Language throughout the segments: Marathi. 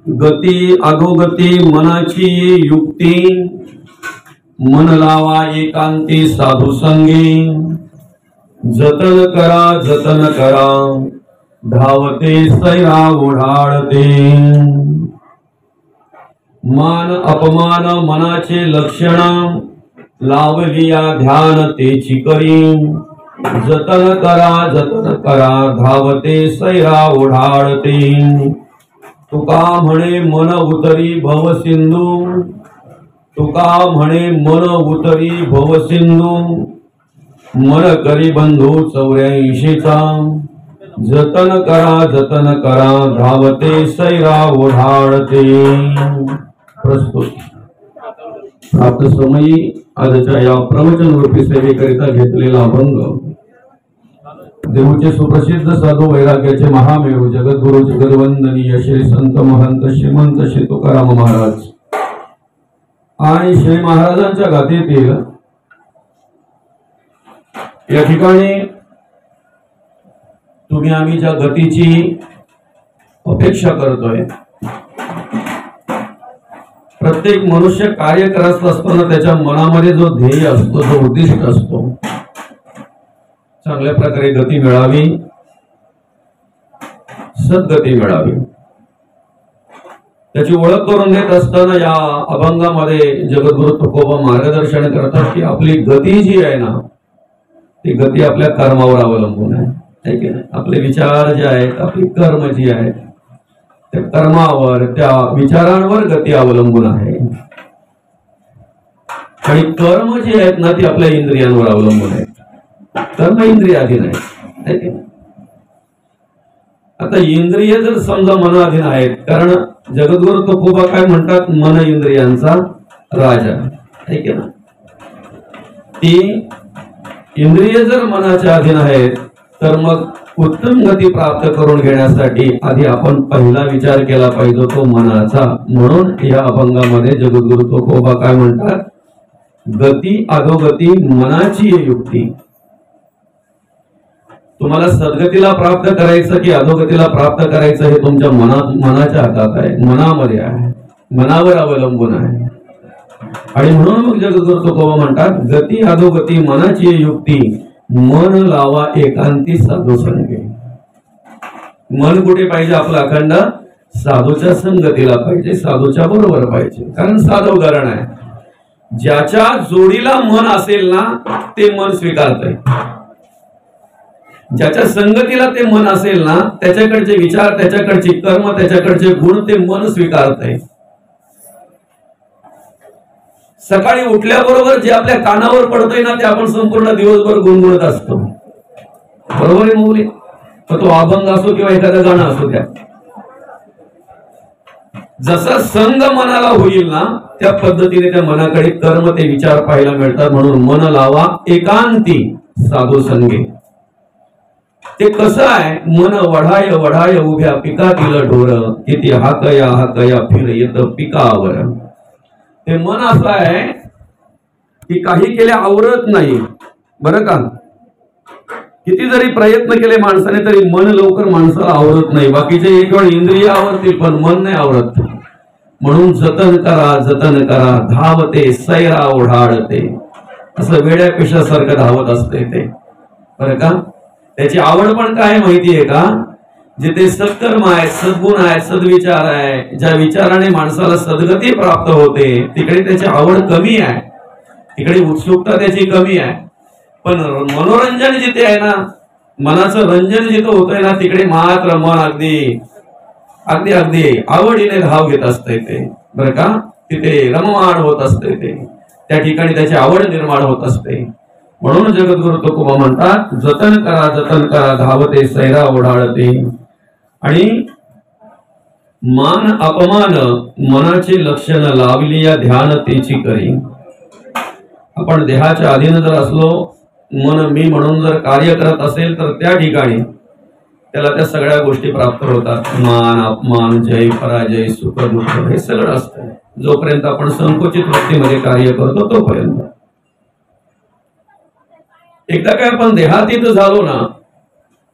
गती अधोगती मनाची युक्ती, मन लावा एकांती साधू संगी, जतन करा धावते सैरा ओढाळते। मान अपमान मनाचे लक्षण, लावलिया ध्यान तेची करी, जतन करा धावते सैरा ओढाळते। तुका म्हणे मन उतरी भव सिंधू, तुका म्हणे मन उतरी भव सिंधू, मन करी बंधू 84चा, जतन करा धावते सैरा ओढाळते। प्रस्तुत प्राप्त समयी आजच्या या प्रवचन रूपी सेवेकरिता घेतलेला अभंग देऊचे सुप्रसिद्ध साधू वैराग्याचे महामेरू जगद्गुरु जगद्वंदनीय श्री संत महंत श्रीमंत श्री तुकाराम महाराज आणि श्री महाराजांच्या गाथेतील या ठिकाणी तुम्ही आम्ही ज्या गतीची अपेक्षा करतोय, प्रत्येक मनुष्य कार्य करत असताना त्याच्या मनामध्ये जो ध्येय असतो, जो उद्दिष्ट असतो, चांगल्या प्रकारे गती मिळावी, सद्गती मिळावी, त्याची ओळख करून देत असताना या अभंगामध्ये जगद्गुरु तुकोबा मार्गदर्शन करतात की आपली गती जी आहे ना, ती गती आपल्या कर्मावर अवलंबून आहे। आपले विचार जे आहेत, आपली कर्म जी आहेत, त्या कर्मावर, त्या विचारांवर गती अवलंबून आहे। आणि कर्म जे आहेत ना, ती आपल्या इंद्रियांवर अवलंबून आहेत। कर्म इंद्रियाधीन आहे। आता इंद्रिय जर समजा मनाधीन आहेत, कारण जगद्गुरु तुकोबा काय म्हणतात, मन इंद्रियांचा राजा आहे की ना। ती इंद्रिय जर मनाच्या अधीन आहेत तर मग उत्तम गती प्राप्त करून घेण्यासाठी आधी आपण पहिला विचार केला पाहिजे तो मनाचा। म्हणून या अभंगामध्ये जगद्गुरु तुकोबा काय म्हणतात, गती अधोगती मनाची युक्ती। तुम्हाला सद्गतीला प्राप्त करायचं की अधोगतीला प्राप्त करायचं हे तुमच्या मनाच्या हातात आहे, मनामध्ये आहे, मनावर अवलंबून आहे। आणि म्हणून मग जगद्गुरु तुकोबा म्हणतात, गती अधोगती मनाची युक्ती, मन लावा एकांती साधू संगे। मन कुठे पाहिजे, आपलं अखंड साधूच्या संगतीला पाहिजे, साधूच्या बरोबर पाहिजे। कारण साधू गरण आहे, ज्याच्या जोडीला मन असेल ना ते मन स्वीकारतंय, ज्याच्या संगतीला ते मन असेल ना त्याच्याकडचे विचार, त्याच्याकडची कर्म, त्याच्याकडचे गुण ते मन स्वीकारतंय। सकाळी उठल्याबरोबर जे आपल्या कानावर पडतंय ना ते आपण संपूर्ण दिवसभर गुणगुणत असतो, बरोबर आहे मुली? तो अभंग असो किंवा एखादं गाणं असो, त्या जसा संग मनाला होईल ना त्या पद्धतीने त्या मनाकडे कर्म ते विचार पाहायला मिळतात। म्हणून मन लावा एकांती साधू संगे। ते कसं आहे, मन वढाय उभ्या पिकातील ढोर, किती हाकया फिर येत पिकावर। ते मन असं आहे की काही केले आवरत नाही, बरं का? किती जरी प्रयत्न केले माणसाने तरी मन लवकर माणसाला आवरत नाही। बाकीचे एक वेळ इंद्रिय आवरतील पण मन नाही आवरत। म्हणून जतन करा धावते सैरा ओढाळते, असं वेड्या पेशासारखं धावत असते ते, बरं का? त्याची आवड पण काय माहितीये का, जिथे सत्कर्म आहे, सद्गुण आहे, सद्विचार आहे, ज्या विचाराने माणसाला सद्गती प्राप्त होते तिकडे त्याची आवड कमी आहे, तिकडे उत्सुकता त्याची कमी आहे। पण मनोरंजन जिथे आहे ना, मनाचं रंजन जिथे होतंय ना तिकडे मात्र मन अगदी आवडीने धाव घेत असते ते, बरं का? तिथे रममाण होत असते ते, त्या ठिकाणी त्याची आवड निर्माण होत असते। म्हणून जगद्गुरु तुकोबा म्हणतात, जतन करा धावते सैरा ओढाळते। आणि मान अपमान मनाचे लक्षण, लावलिया ध्यान तेची करी। आपण देहाच्या अधीन जर असलो, मन मी म्हणून जर कार्य करत असेल तर त्या ठिकाणी त्याला त्या सगळ्या गोष्टी प्राप्त होतात। मान अपमान, जय पराजय, सुख दुःख हे सगळं असतं जोपर्यंत आपण संकुचित वृत्तीमध्ये कार्य करतो तोपर्यंत। एकदा काय आपण देहातीत झालो ना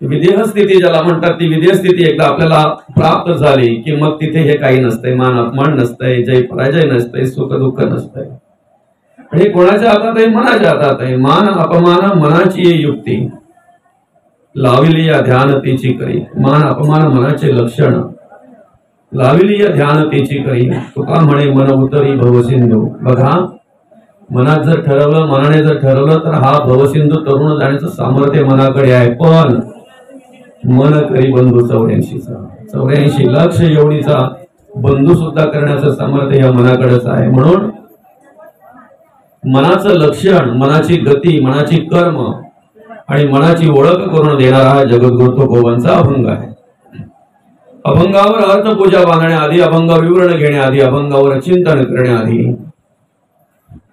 विदेह स्थिती ज्याला म्हणतात, ती विदेह स्थिती एकदा आपल्याला प्राप्त झाली की मग तिथे हे काही नसतंय, मान अपमान नसतंय, जय पराजय नसतंय, सुख दुःख नसतंय. आणि कोणाच्या हातात आहे? मनाच्या हातात आहे. मान अपमान मनाची युक्ती, लाविली या ध्यान तिची करी. मान अपमान मनाचे लक्षण, लाविली या ध्यान तिची करी. तुका म्हणे मन उतरी भवसिंधू. बघा, मनात जर ठरवलं, मनाने जर ठरवलं तर हा भवसिंधू तरुण जाण्याचं सामर्थ्य मनाकडे आहे. पण मन करी बंधू 84 लक्ष एवढीचा बंधू सुद्धा करण्याचं सामर्थ्य या मनाकडेच आहे. म्हणून मनाचं लक्षण, मनाची गती, मनाची कर्म आणि मनाची ओळख करून देणारा हा जगद्गुरु तो गोवांचा अभंग आहे. अभंगावर अर्थपूजा बांधण्याआधी, अभंगावर विवरण घेण्याआधी, अभंगावर चिंतन करण्याआधी,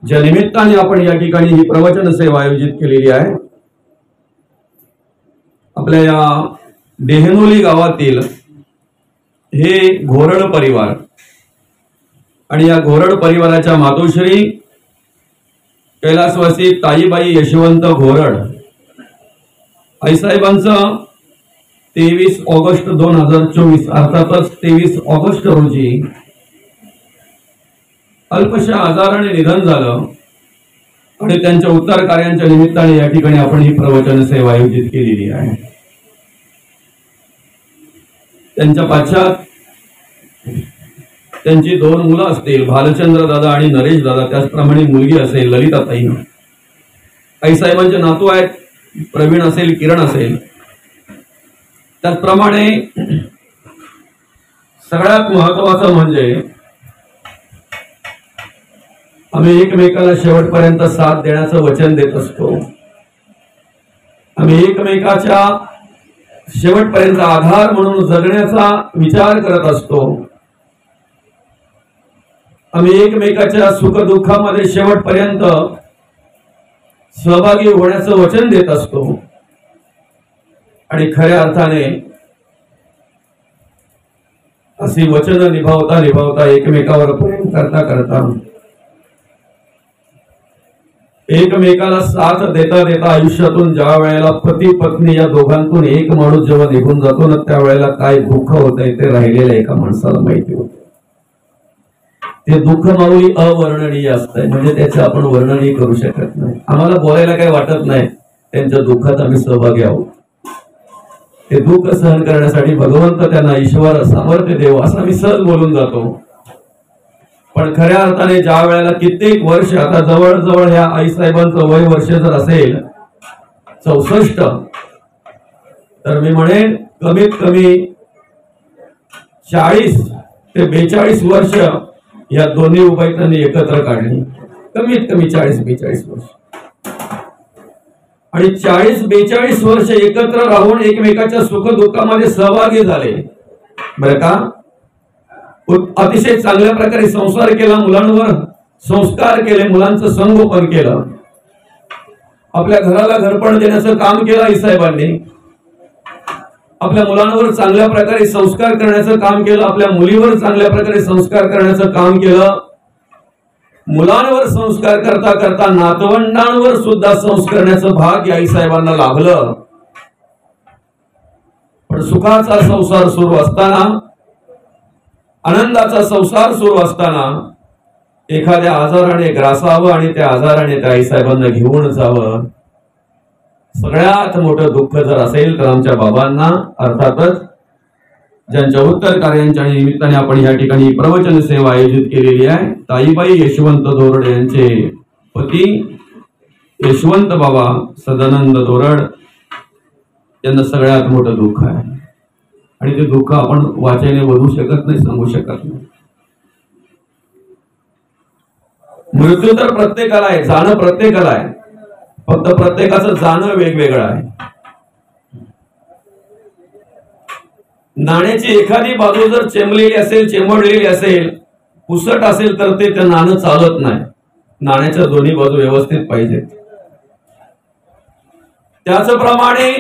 ज्या निमित्ताने आपण या ठिकाणी ही प्रवचन सेवा आयोजित केलेली आहे, आपल्या या देहनोली गावातील हे घोरड परिवार आणि या घोरड परिवाराच्या मातोश्री कैलासवासी ताईबाई यशवंत घोरड आईसाहेबांचं 23 ऑगस्ट 2024 अर्थातच 23 ऑगस्ट रोजी अल्पशा आजाराने निधन झालं आणि त्यांच्या उत्तर कार्यांच्या निमित्ताने या ठिकाणी आपण ही प्रवचन सेवा आयोजित केलेली आहे. त्यांच्या पाश्चात त्यांची 2 मुलं असतील, भालचंद्र दादा आणि नरेश दादा. त्याचप्रमाणे मुलगी असेल ललिताताई. आईसाहेबांचे नातू आहेत, प्रवीण असेल, किरण असेल. त्याचप्रमाणे सगळ्यात महत्वाचं म्हणजे आम्ही एकमेकाला शेवटपर्यंत साथ देण्याचं वचन देत असतो. आम्ही एकमेकाच्या शेवटपर्यंत आधार म्हणून जगण्याचा विचार करत असतो. आम्ही एकमेकाच्या सुखदुःखामध्ये शेवटपर्यंत सहभागी होण्याचं वचन देत असतो. आणि खऱ्या अर्थाने अशी वचन निभावता निभावता, एकमेकावर प्रेम करता करता, एकमेकाला साथ देता देता आयुष्यातून ज्या वेळेला पती पत्नी या दोघांतून एक माणूस जेव्हा निघून जातो ना, त्यावेळेला काय दुःख होतंय ते राहिलेल्या एका माणसाला माहिती होतं. ते दुःख माऊली अवर्णनीय असतंय, म्हणजे त्याचं आपण वर्णनही करू शकत नाही. आम्हाला बोलायला काही वाटत नाही, त्यांच्या दुःखात आम्ही सहभागी आहोत. ते दुःख सहन करण्यासाठी भगवंत त्यांना ईश्वर सामर्थ्य देव असं आम्ही सहज बोलून जातो. पण खऱ्या अर्थाने ज्या वेळेला कित्येक वर्ष, आता जवळजवळ ह्या आईसाहेबांचं वय वर्ष जर असेल 64, तर मी म्हणेन कमीत कमी 40 ते 42 वर्ष या दोन्ही उभयतांनी एकत्र काढली. कमीत कमी 40-42 वर्ष. आणि 40-42 वर्ष एकत्र राहून एकमेकाच्या सुखदुःखामध्ये सहभागी झाले. बरं का, अतिशय चांगल्या प्रकारे संसार केला, मुलांवर संस्कार केले, मुलांचं संगोपन केलं, आपल्या घराला घरपण देण्याचं काम केलं आईसाहेबांनी. आपल्या मुलांवर चांगल्या प्रकारे संस्कार करण्याचं काम केलं, आपल्या मुलीवर चांगल्या प्रकारे संस्कार करण्याचं काम केलं. मुलांवर संस्कार करता करता नातवंडांवर सुद्धा संस्कार करण्याचं भाग्य आईसाहेबांना लाभलं. पण सुखाचा संसार सुरू असताना, आनंदाचा संसार सुरू असताना एखाद्या आजाराने ग्रासावं आणि त्या आजाराने त्या आईसाहेबांना घेऊन जावं. सगळ्यात मोठं दुःख जर असेल तर आमच्या बाबांना, अर्थातच ज्यांच्या उत्तर कार्यांच्या निमित्ताने आपण या ठिकाणी प्रवचन सेवा आयोजित केलेली आहे, ताईबाई यशवंत दोरड यांचे पती यशवंत बाबा सदानंद दोरड यांना सगळ्यात मोठं दुःख आहे. आणि ते दुःख आपण वाचायने वधू शकत नाही, सांगू शकत नाही. मृत्यू तर प्रत्येकाला आहे, जाणं प्रत्येकाला आहे, फक्त प्रत्येकाचं जाणं वेगवेगळं आहे. नाण्याची एखादी बाजू जर चेंबलेली असेल, चेंबडलेली असेल, पुसट असेल तर ते त्या नाणं चालत नाही. नाण्याच्या दोन्ही बाजू व्यवस्थित पाहिजेत. त्याचप्रमाणे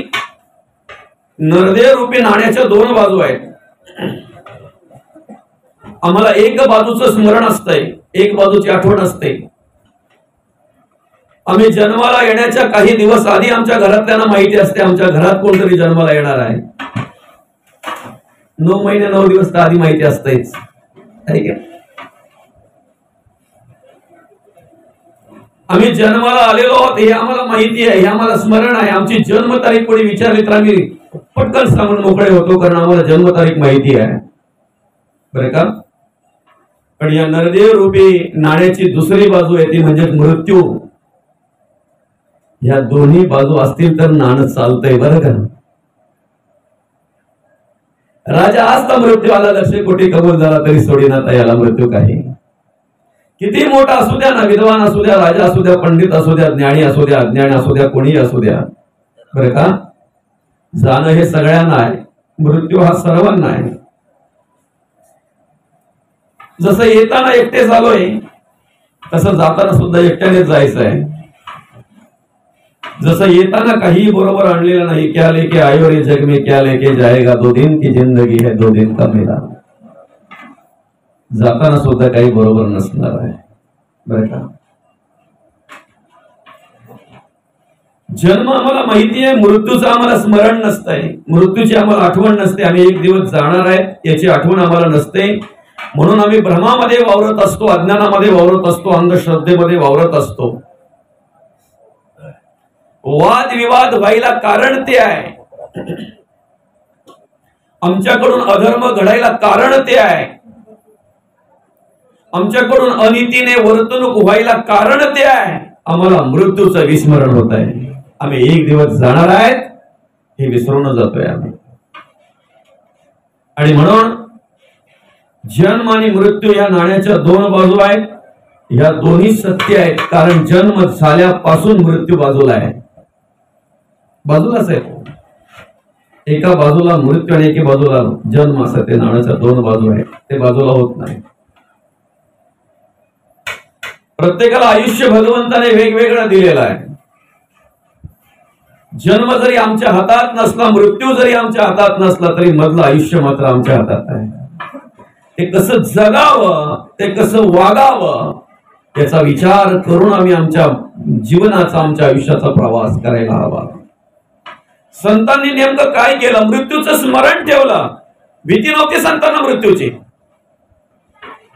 नरदेह रूपी नाण्याच्या 2 बाजू आहेत. आम्हाला एक बाजूचं स्मरण असतंय, एक बाजूची आठवण असते. आम्ही जन्माला येण्याच्या काही दिवस आधी आमच्या घरातल्यांना माहिती असते आमच्या घरात कोणतरी जन्माला येणार आहे. 9 महिने 9 दिवस तर आधी माहिती असतेच. आम्ही जन्माला आलेलो आहोत हे आम्हाला माहिती आहे, हे आम्हाला स्मरण आहे. आमची जन्मतारीख कोणी विचारली तर आम्ही पटकन सांगून मोकळे होतो, कारण आम्हाला जन्मतारीख माहिती आहे, बरं का. पण या नरदेव रूपी नाण्याची दुसरी बाजू आहे ती म्हणजे मृत्यू. या दोन्ही बाजू असतील तर नाणं चालतंय, बरं का. राजा असता मृत्यू आला 100 कोटी कबूल झाला तरी सोडीना याला मृत्यू काही. किती मोठा असू द्या ना, विद्वान असू द्या, राजा असू द्या, पंडित असू द्या, ज्ञानी असू द्या, अज्ञानी असू द्या, कोणी असू द्या, बरं का. जाणं हे सगळ्यांना आहे, मृत्यू हा सर्वांना आहे. जसं येताना एकटे झालोय तसं जाताना सुद्धा एकट्याने जायचं आहे. जसं येताना काही बरोबर आणलेलं नाही, क्या लेके आयो रे जग में क्या लेके जाएगा, 2 दिन की जिंदगी है 2 दिन का मेला. जाताना सुद्धा काही बरोबर नसणार आहे, बरं का. जन्म आम्हाला माहिती आहे, मृत्यूचं आम्हाला स्मरण नसतंय, मृत्यूची आम्हाला आठवण नसते. आम्ही एक दिवस जाणार आहे याची आठवण आम्हाला नसते. म्हणून आम्ही भ्रमामध्ये वावरत असतो, अज्ञानामध्ये वावरत असतो, अंधश्रद्धेमध्ये वावरत असतो. वादविवाद व्हायला कारण ते आहे, आमच्याकडून अधर्म घडायला कारण ते आहे, आमच्याकडून अनितीने वर्तणूक व्हायला कारण ते आहे. आम्हाला मृत्यूचं विस्मरण होत आहे. आम्ही एक दिवस जाणार आहेत हे विसरून जातोय आम्ही. आणि म्हणून जन्म आणि मृत्यू या नाण्याच्या 2 बाजू आहेत. या दोन्ही सत्य आहेत, कारण जन्म झाल्यापासून मृत्यू बाजूला आहे, बाजूलाच आहे. एका बाजूला मृत्यू आणि एका बाजूला जन्म, असं ते नाण्याच्या 2 बाजू आहेत, ते बाजूला होत नाही. प्रत्येकाला आयुष्य भगवंताने वेगवेगळं दिलेलं आहे. जन्म जरी आमच्या हातात नसला, मृत्यू जरी आमच्या हातात नसला, तरी मधलं आयुष्य मात्र आमच्या हातात आहे. ते कसं जगावं, ते कसं वागावं याचा विचार करून आम्ही आमच्या जीवनाचा, आमच्या आयुष्याचा प्रवास करायला हवा. संतांनी नेमकं काय केलं? मृत्यूचं स्मरण ठेवलं. भीती नव्हती संतांना मृत्यूची.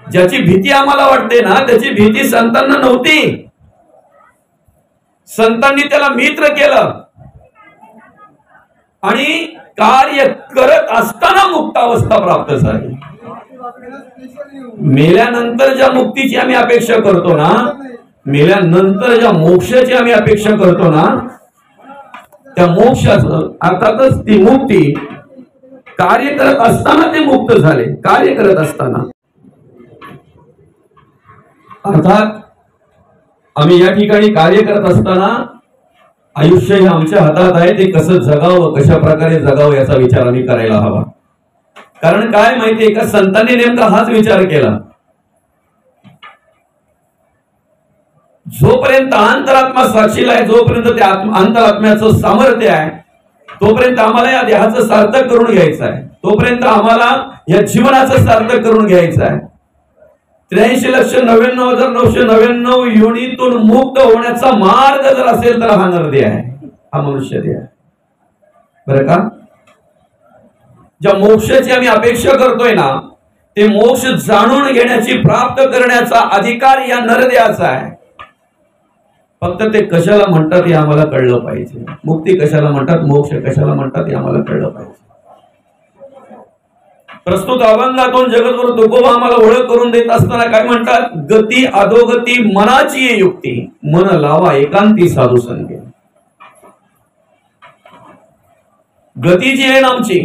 ज्याची भीती आम्हाला वाटते ना, त्याची भीती संतांना नव्हती. संतांनी त्याला मित्र केलं आणि कार्य करत असताना मुक्तावस्था प्राप्त झाली. मेल्यानंतर ज्या मुक्तीची आम्ही अपेक्षा करतो ना, मेल्यानंतर ज्या मोक्षाची आम्ही अपेक्षा करतो ना, त्या मोक्षाचं अर्थातच ती मुक्ती कार्य करत असताना ते मुक्त झाले. कार्य करत असताना अर्थात आम्ही या ठिकाणी कार्य करत असताना आयुष्य हे आमच्या हातात आहे. ते कसं जगावं, कशा प्रकारे जगावं याचा विचार आम्ही करायला हवा. कारण काय माहितीये का, संतांनी नेमका हाच विचार केला. जोपर्यंत अंतरात्मा साक्षीला आहे, जोपर्यंत त्या अंतरात्म्याचं सामर्थ्य आहे, तोपर्यंत आम्हाला या देहाचं सार्थक करून घ्यायचं आहे. तोपर्यंत आम्हाला या जीवनाचं सार्थक करून घ्यायचं आहे. 83,99,999 योनीतून मुक्त होण्याचा मार्ग जर असेल तर हा नरदेह आहे, हा मनुष्य देह आहे, बरं का. ज्या मोक्षाची आम्ही अपेक्षा करतोय ना, ते मोक्ष जाणून घेण्याची, प्राप्त करण्याचा अधिकार या नरदेहाचा आहे. फक्त ते कशाला म्हणतात हे आम्हाला कळलं पाहिजे. मुक्ती कशाला म्हणतात, मोक्ष कशाला म्हणतात हे आम्हाला कळलं पाहिजे. प्रस्तुत अभंगातून जगद्गुरु तुकोबा आम्हाला ओळख करून देत असताना काय म्हणतात, गती अधोगती मनाची युक्ती, मन लावा एकांती साधू संगे. गती जी आहे ना आमची,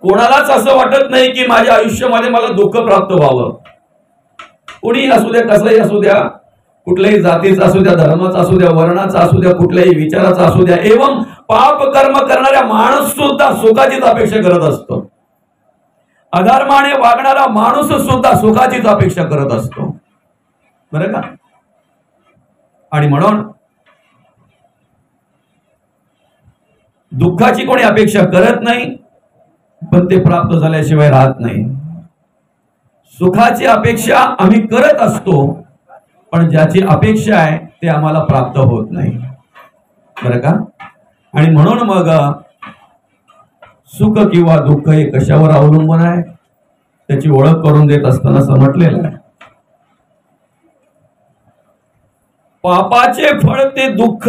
कोणालाच असं वाटत नाही की माझ्या आयुष्यामध्ये मला दुःख प्राप्त व्हावं. कुणीही असू द्या, कसंही असू द्या, कुठल्याही जातीचा असू द्या, धर्माचा असू द्या, वर्णाचा असू द्या, कुठल्याही विचाराचा असू द्या, एवं पाप कर्म करणाऱ्या माणूस सुद्धा सुखाचीच अपेक्षा करत असतो. अधर्माने वागणारा माणूस सुद्धा सुखाचीच अपेक्षा करत असतो, बरं का. आणि म्हणून दुःखाची कोणी अपेक्षा करत नाही, पण ते प्राप्त झाल्याशिवाय राहत नाही. सुखाची अपेक्षा आम्ही करत असतो, पण ज्याची अपेक्षा आहे ते आम्हाला प्राप्त होत नाही, बरं का? आणि म्हणून मग सुख किंवा दुःख हे कशावर अवलंबून आहे त्याची ओळख करून देत असताना समजलेलं आहे. पापाचे फळ ते दुःख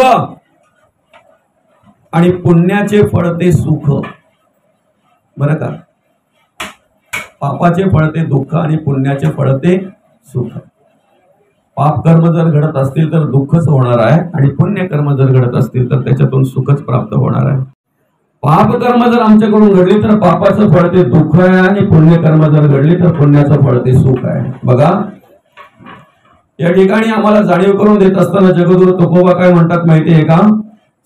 आणि पुण्याचे फळ ते सुख, बरं का? पापाचे फळ ते दुःख आणि पुण्याचे फळ ते सुख. पाप कर्म जर घडत असतील तर दुःखच होणार आहे आणि पुण्य कर्म जर घडत असतील तर त्याच्यातून सुखच प्राप्त होणार आहे. पाप कर्म जर आमच्याकडून घडली तर पापाचं फळ ते दुःख आहे आणि पुण्य कर्म जर घडली तर पुण्याचं फळ ते सुख आहे. बघा, या ठिकाणी आम्हाला जाणीव करून देत असताना जगद्गुरु तुकोबा काय म्हणतात माहितीये का?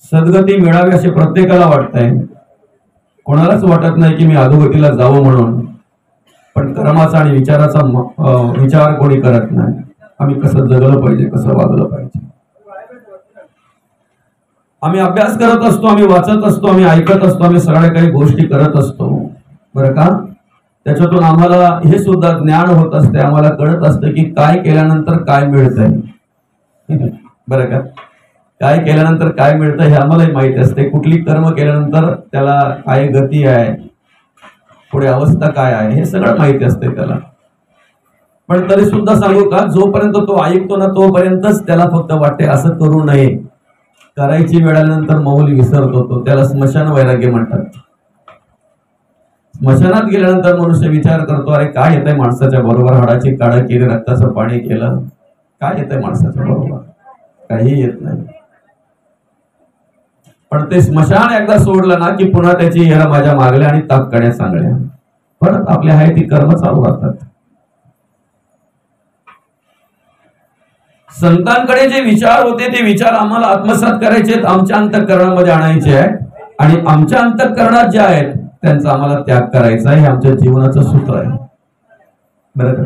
सद्गती मिळावी असे प्रत्येकाला वाटतंय, कोणालाच वाटत नाही की मी अधोगतीला जावं म्हणून. पण कर्माचा आणि विचाराचा विचार कोणी करत नाही. आम्ही कसं जगलं पाहिजे, कसं वागलं पाहिजे. आम्ही अभ्यास करत असतो, आम्ही वाचत असतो, आम्ही ऐकत असतो, आम्ही सगळ्या काही गोष्टी करत असतो, बरं का? त्याच्यातून आम्हाला हे सुद्धा ज्ञान होत असते, आम्हाला कळत असतं की काय केल्यानंतर काय मिळतंय, बरं का? काय केल्यानंतर काय मिळतं हे आम्हालाही माहिती असते. कुठली कर्म केल्यानंतर त्याला काय गती आहे, पुढे अवस्था काय आहे, हे सगळं माहिती असते त्याला. पण तरी सुद्धा सांगू का, जोपर्यंत तो ऐकतो ना तोपर्यंतच त्याला फक्त वाटते असं करू नये. करायची वेळानंतर मौल विसरतो तो, त्याला स्मशान वैराग्य म्हणतात. स्मशानात गेल्यानंतर मनुष्य विचार करतो, अरे काय येतंय माणसाच्या बरोबर, हाडाची काढ केली, रक्ताचं पाणी केलं, काय येतंय माणसाच्या बरोबर? काही येत नाही. पण ते स्मशान एकदा सोडलं ना की पुन्हा त्याची येरा माझ्या मागल्या आणि ताककड्या सांगल्या, परत आपल्या आहे ती कर्म चालू राहतात. संतांकडे जे विचार होते ते विचार आम्हाला आत्मसात करायचे, आमच्या अंतःकरणामध्ये आणायचे आहे आणि आमच्या अंतःकरणात जे आहेत त्यांचा आम्हाला त्याग करायचा आहे. हे आमच्या जीवनाचं सूत्र आहे, बरं का?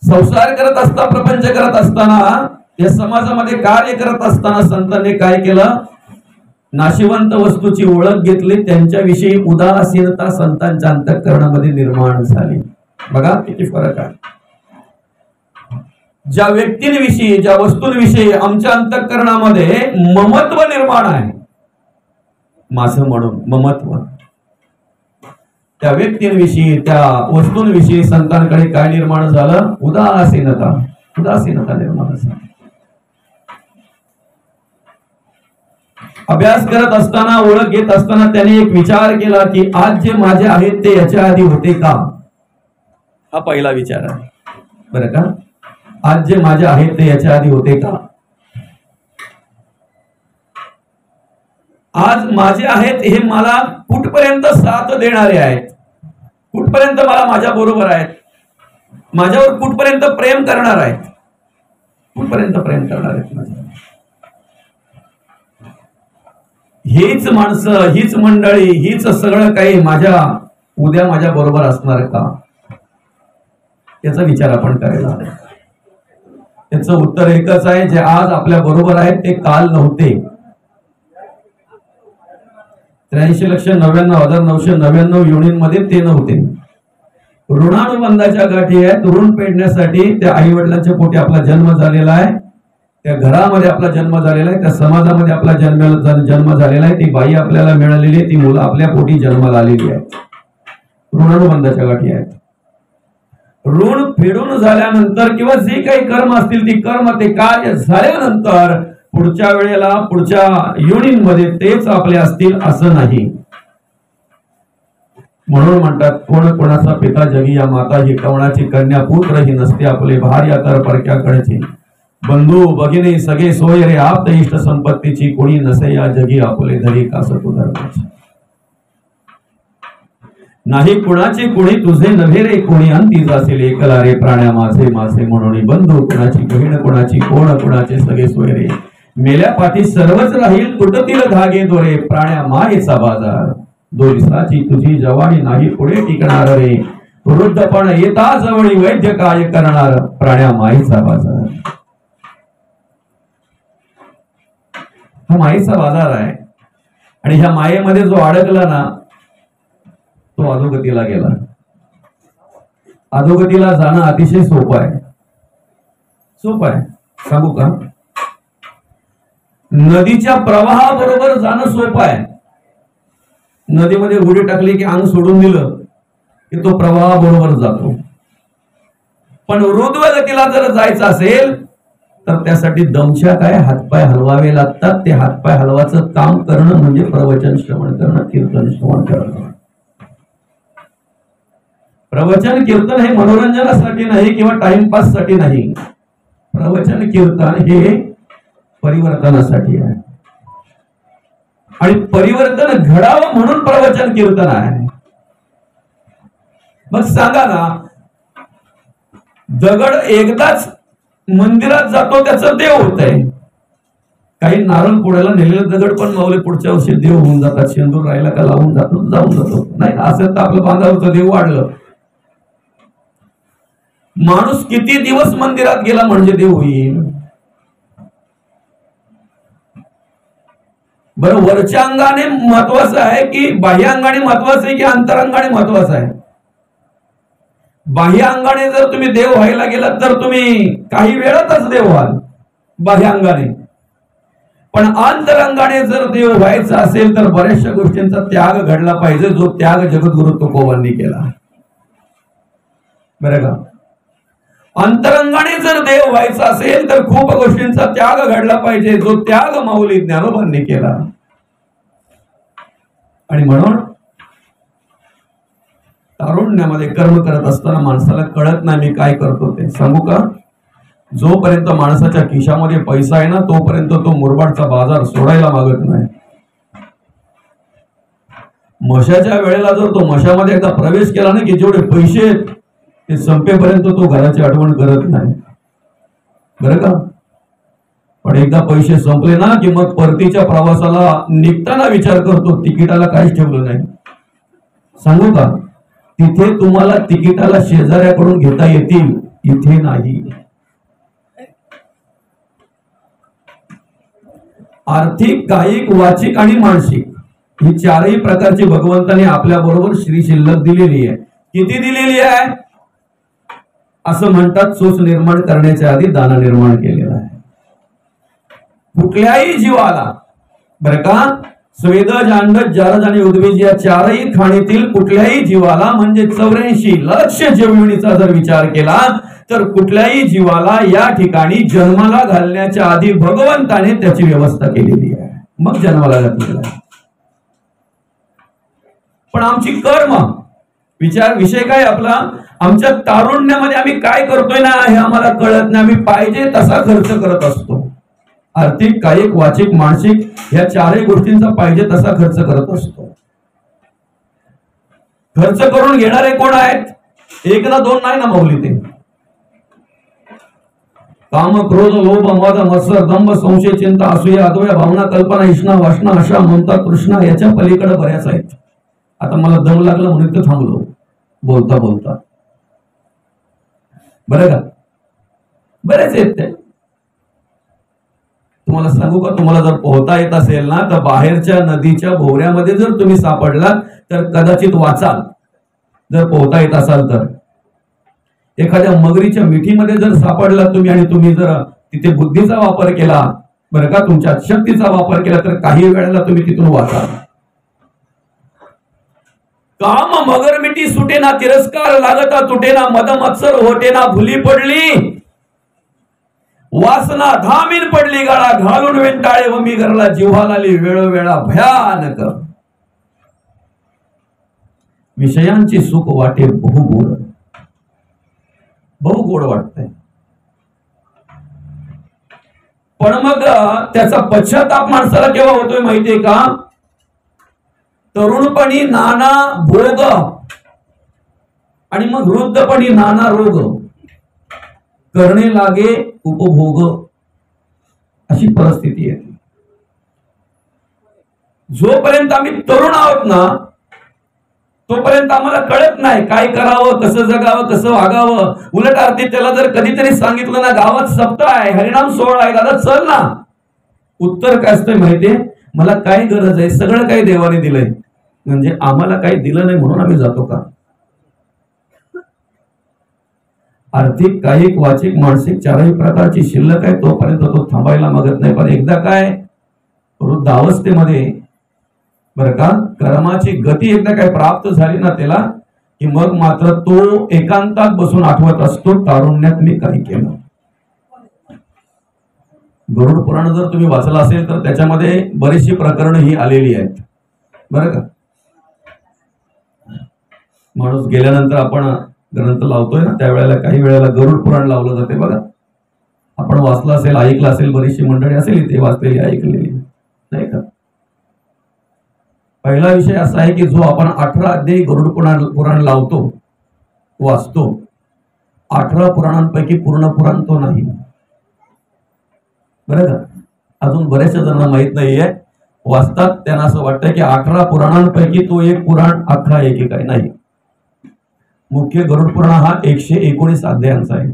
संसार करत असता, प्रपंच करत असताना, या समाजामध्ये कार्य करत असताना संतांनी काय केलं? नाशिवंत वस्तूची ओळख घेतली, त्यांच्याविषयी उदासीनता संतांच्या अंतःकरणामध्ये निर्माण झाली. बघा किती फरक आहे. ज्या व्यक्तींविषयी, ज्या वस्तूंविषयी आमच्या अंतःकरणामध्ये ममत्व निर्माण आहे, माझं म्हणून ममत्व, त्या व्यक्तींविषयी, त्या वस्तूंविषयी संतांकडे काय निर्माण झालं? उदासीनता, उदासीनता निर्माण झाली. अभ्यास करत असताना, ओळख घेत असताना त्यांनी एक विचार केला की आज जे माझे आहेत ते याच्या आधी होते का? हा पहिला विचार आहे, बरं का? आज जे माझे आहेत ते याच्या आधी होते का? आज माझे आहेत हे मला कुठपर्यंत साथ देणारे आहेत, कुठपर्यंत मला माझ्या बरोबर आहेत, माझ्यावर कुठपर्यंत प्रेम करणार आहेत, कुठपर्यंत प्रेम करणार आहेत माझ्यावर? हीच माणसं, हीच मंडळी, हीच सगळं काही माझ्या उद्या माझ्या बरोबर असणार का? याचा विचार आपण करायला हवा. याचं उत्तर एकच आहे, जे आज आपल्या बरोबर आहेत ते काल नव्हते. 83,99,999 योनींमध्ये ते नव्हते. ऋणानुबंधाच्या गाठी आहेत. ऋण फेडण्यासाठी त्या आई वडिलांच्या पोटी आपला जन्म झालेला आहे, त्या घरामध्ये आपला जन्म झालेला आहे, त्या समाजामध्ये आपला जन्म झालेला आहे, ती बाई आपल्याला मिळालेली आहे, ती मुलं आपल्या पोटी जन्माला आलेली आहेत. ऋणानुबंधाच्या गाठी आहेत. ऋण फेडून झाल्यानंतर किंवा जे काही कर्म असतील ती कर्म, ते कार्य झाल्यानंतर पुढच्या वेळेला, पुढच्या योनींमध्ये तेच आपले असतील असं नाही. म्हणून म्हणतात, कोण कोणाचा पिता जगी या माता ही, कवणाची कन्या पुत्र ही नसते आपले, भार्या तर परक्याकडची, बंधू भगिनी सगळे सोय रे, आप्त इष्ट संपत्तीची, कोणी नसे या जगी आपले, धरी कास तू धर्माची. नाही कुणाचे कोणी तुझे नव्हे रे, कोणी अंती जाशील एकला रे, प्राण्या माझे माझे म्हणून, बंधू कुणाची बहीण कुणाची, कोण कुणाचे सगळे सोय रे, मेल्या पाठी सर्वच राहील, तुटतील धागे दोरे, प्राण्या मायेचा बाजार, दोरिसाची तुझी जवानी नाही पुढे टिकणार रे, वृद्धपण येता जवळी वैद्य काय करणार, प्राण्या मायेचा बाजार. हा मायेचा बाजार आहे आणि ह्या मायेमध्ये जो अडकला ना तो अधोगतीला गेला. अधोगतीला जाणं अतिशय सोपं आहे. सोपं आहे, सांगू का? नदीच्या प्रवाहाबरोबर जाणं सोपं आहे. नदीमध्ये उडी टाकली की अंग सोडून दिलं की तो प्रवाहाबरोबर जातो. पण ऊर्ध्व गतीला जर जायचं असेल तर त्यासाठी दमछाक काय, हातपाय हलवावे लागतात. ते हातपाय हलवाचं काम करणं म्हणजे प्रवचन श्रवण करणं, कीर्तन श्रवण करणं. प्रवचन कीर्तन हे मनोरंजनासाठी नाही किंवा टाइमपास साठी नाही. प्रवचन कीर्तन हे परिवर्तनासाठी आहे. आणि परिवर्तन घडावं म्हणून प्रवचन कीर्तन आहे. मग सांगा ना, दगड एकदाच मंदिरात जातो त्याचं देव होत आहे. काही नारळ पुढ्याला नेलेलं दगड पण मावले पुढच्या वर्षी देव होऊन जातात. शेंदूर राहिला का लावून जातो, जाऊन जातो. नाही असं तर आपलं बांधावरचं देव वाढलं. माणूस किती दिवस मंदिरात गेला म्हणजे देव होईल? बरं, वरच्या अंगाने महत्वाचं आहे की बाह्य अंगाने महत्वाचं आहे की अंतरंगाने महत्वाचं आहे? बाह्य अंगाने जर तुम्ही देव व्हायला गेलात तर तुम्ही काही वेळातच देव व्हाल बाह्य अंगाने. पण अंतरंगाने जर देव व्हायचं असेल तर बऱ्याचशा गोष्टींचा त्याग घडला पाहिजे, जो त्याग जगद्गुरु तुकोबांनी केला. बरं का? अंतरंगाने जर देव व्हायचं असेल तर खूप गोष्टींचा त्याग घडला पाहिजे, जो त्याग माऊली ज्ञानोबांनी केला. आणि म्हणून तारुण्यामध्ये कर्म करत असताना माणसाला कळत नाही मी काय करतो ते. सांगू का? जोपर्यंत माणसाच्या खिशामध्ये पैसा आहे ना तोपर्यंत तो मुरबाडचा बाजार सोडायला मागत नाही. मशाच्या वेळेला जर तो मशामध्ये एकदा प्रवेश केला ना की जेवढे पैसे ते संपेपर्यंत तो घराची आठवण करत नाही. बरं का? पण एकदा पैसे संपले ना की मग परतीच्या प्रवासाला निघताना विचार करतो तिकिटाला काहीच ठेवलं नाही. सांगू का? तिथे तुम्हाला तिकिटाला शेजाऱ्याकडून घेता येतील, इथे नाही. आर्थिक, कायिक, वाचिक आणि मानसिक ही चारही प्रकारची भगवंताने आपल्या बरोबर श्री शिल्लक दिलेली आहे. किती दिलेली आहे? असं म्हणतात, चोच निर्माण करण्याच्या आधी दाना निर्माण केलेला आहे. कुठल्याही जीवाला, बरं का, स्वेदज, अंडज, जारज आणि उद्भिज या चारही खाणीतील कुठल्याही जीवाला म्हणजे 84 लक्ष जीवणीचा जर विचार केला तर कुठल्याही जीवाला या ठिकाणी जन्माला घालण्याच्या आधी भगवंताने त्याची व्यवस्था केलेली आहे, मग जन्माला घातलेला आहे. पण आमची कर्म विचार विषय काय आपला, आमच्या तारुण्यामध्ये आम्ही काय करतोय ना हे आम्हाला कळत नाही. आम्ही पाहिजे तसा खर्च करत असतो. आर्थिक, कायिक, वाचिक, मानसिक या चारही गोष्टींचा पाहिजे तसा खर्च करत असतो. खर्च करून घेणारे कोण आहेत? एक ना दोन नाही ना माऊली. ते काम, क्रोध, लोभ, मद, मत्सर, दंभ, संशय, चिंता, असूया, अद्वया, भावना, कल्पना, इष्णा, वासना, आशा, ममता, तृष्णा याच्या पलीकडे बऱ्याच आहेत. आता मला दम लागला म्हणून तर थांबलो बोलता बोलता. बरं का? बरेच आहेत ते. तुम्हाला सांगू का, तुम्हाला जर पोहता येत असेल ना तर बाहेरच्या नदीच्या भोवऱ्यामध्ये जर तुम्ही सापडलात तर कदाचित वाचाल. जर पोहता येत असाल तर एखाद्या मगरीच्या मिठीमध्ये जर सापडलात तुम्ही आणि तुम्ही जर तिथे बुद्धीचा वापर केला, बरं का, तुमच्या शक्तीचा वापर केला तर काही वेळेला तुम्ही तिथून वाचाल. काम मगर मिठी सुटेना, तिरस्कार लागता तुटेना, मद मत्सर होटेना, भुली पडली वासना, धामीन पडली गाळा, घालून वेंटाळे व मी घरला, जिव्हाला आली वेळोवेळा भयानक. विषयांची सुख वाटे बहुगोड, बहुगोड वाटतंय. पण मग त्याचा पश्चाताप माणसाला केव्हा होतोय माहितीये का? तरुणपणी नाना भोग आणि मग वृद्धपणी नाना रोग करणे लागे उपभोग, अशी परिस्थिती आहे. जोपर्यंत आम्ही तरुण आहोत ना तोपर्यंत आम्हाला कळत नाही काय करावं, कसं जगावं, कसं वागावं. उलट अर्थी त्याला जर कधीतरी सांगितलं ना गावात सप्ताह आहे, हरिनाम सोहळा आहे, दादा चल ना, उत्तर काय असतंय माहितीये? मला काय गरज आहे, सगळं काही देवाने दिलंय. म्हणजे आम्हाला काही दिलं नाही म्हणून आम्ही जातो का? आर्थिक, कायिक, वाचिक, मानसिक चारही प्रकारची शिल्लक आहे तोपर्यंत तो थांबायला मागत नाही. पण एकदा काय वृद्धावस्थेमध्ये बरं का कर्माची गती एकदा काय प्राप्त झाली ना त्याला, की मग मात्र तो एकांतात बसून आठवत असतो तारुण्यात मी काही केलं. गरुड पुराण जर तुम्ही वाचलं असेल तर त्याच्यामध्ये बरीचशी प्रकरणं ही आलेली आहेत बरं का. माणूस गेल्यानंतर आपण ग्रंथ लावतोय ना, त्यावेळेला काही वेळेला गरुड पुराण लावलं जाते बघा. आपण वाचलं असेल, ऐकलं असेल, बरीचशी मंडळी असेल ते वाचलेली ऐकलेली नाही का. पहिला विषय असा आहे की जो आपण 18 अध्यायी गरुड पुराण लावतो, वाचतो, 18 पुराणांपैकी पूर्ण पुराण तो नाही बरं का. अजून बऱ्याचशा जणांना माहित नाहीये, वाचतात त्यांना असं वाटतं की 18 पुराणांपैकी तो एक पुराण अख्खा एक आहे. नाही, मुख्य गरुड पुराण हा 119 अध्यायांचा आहे.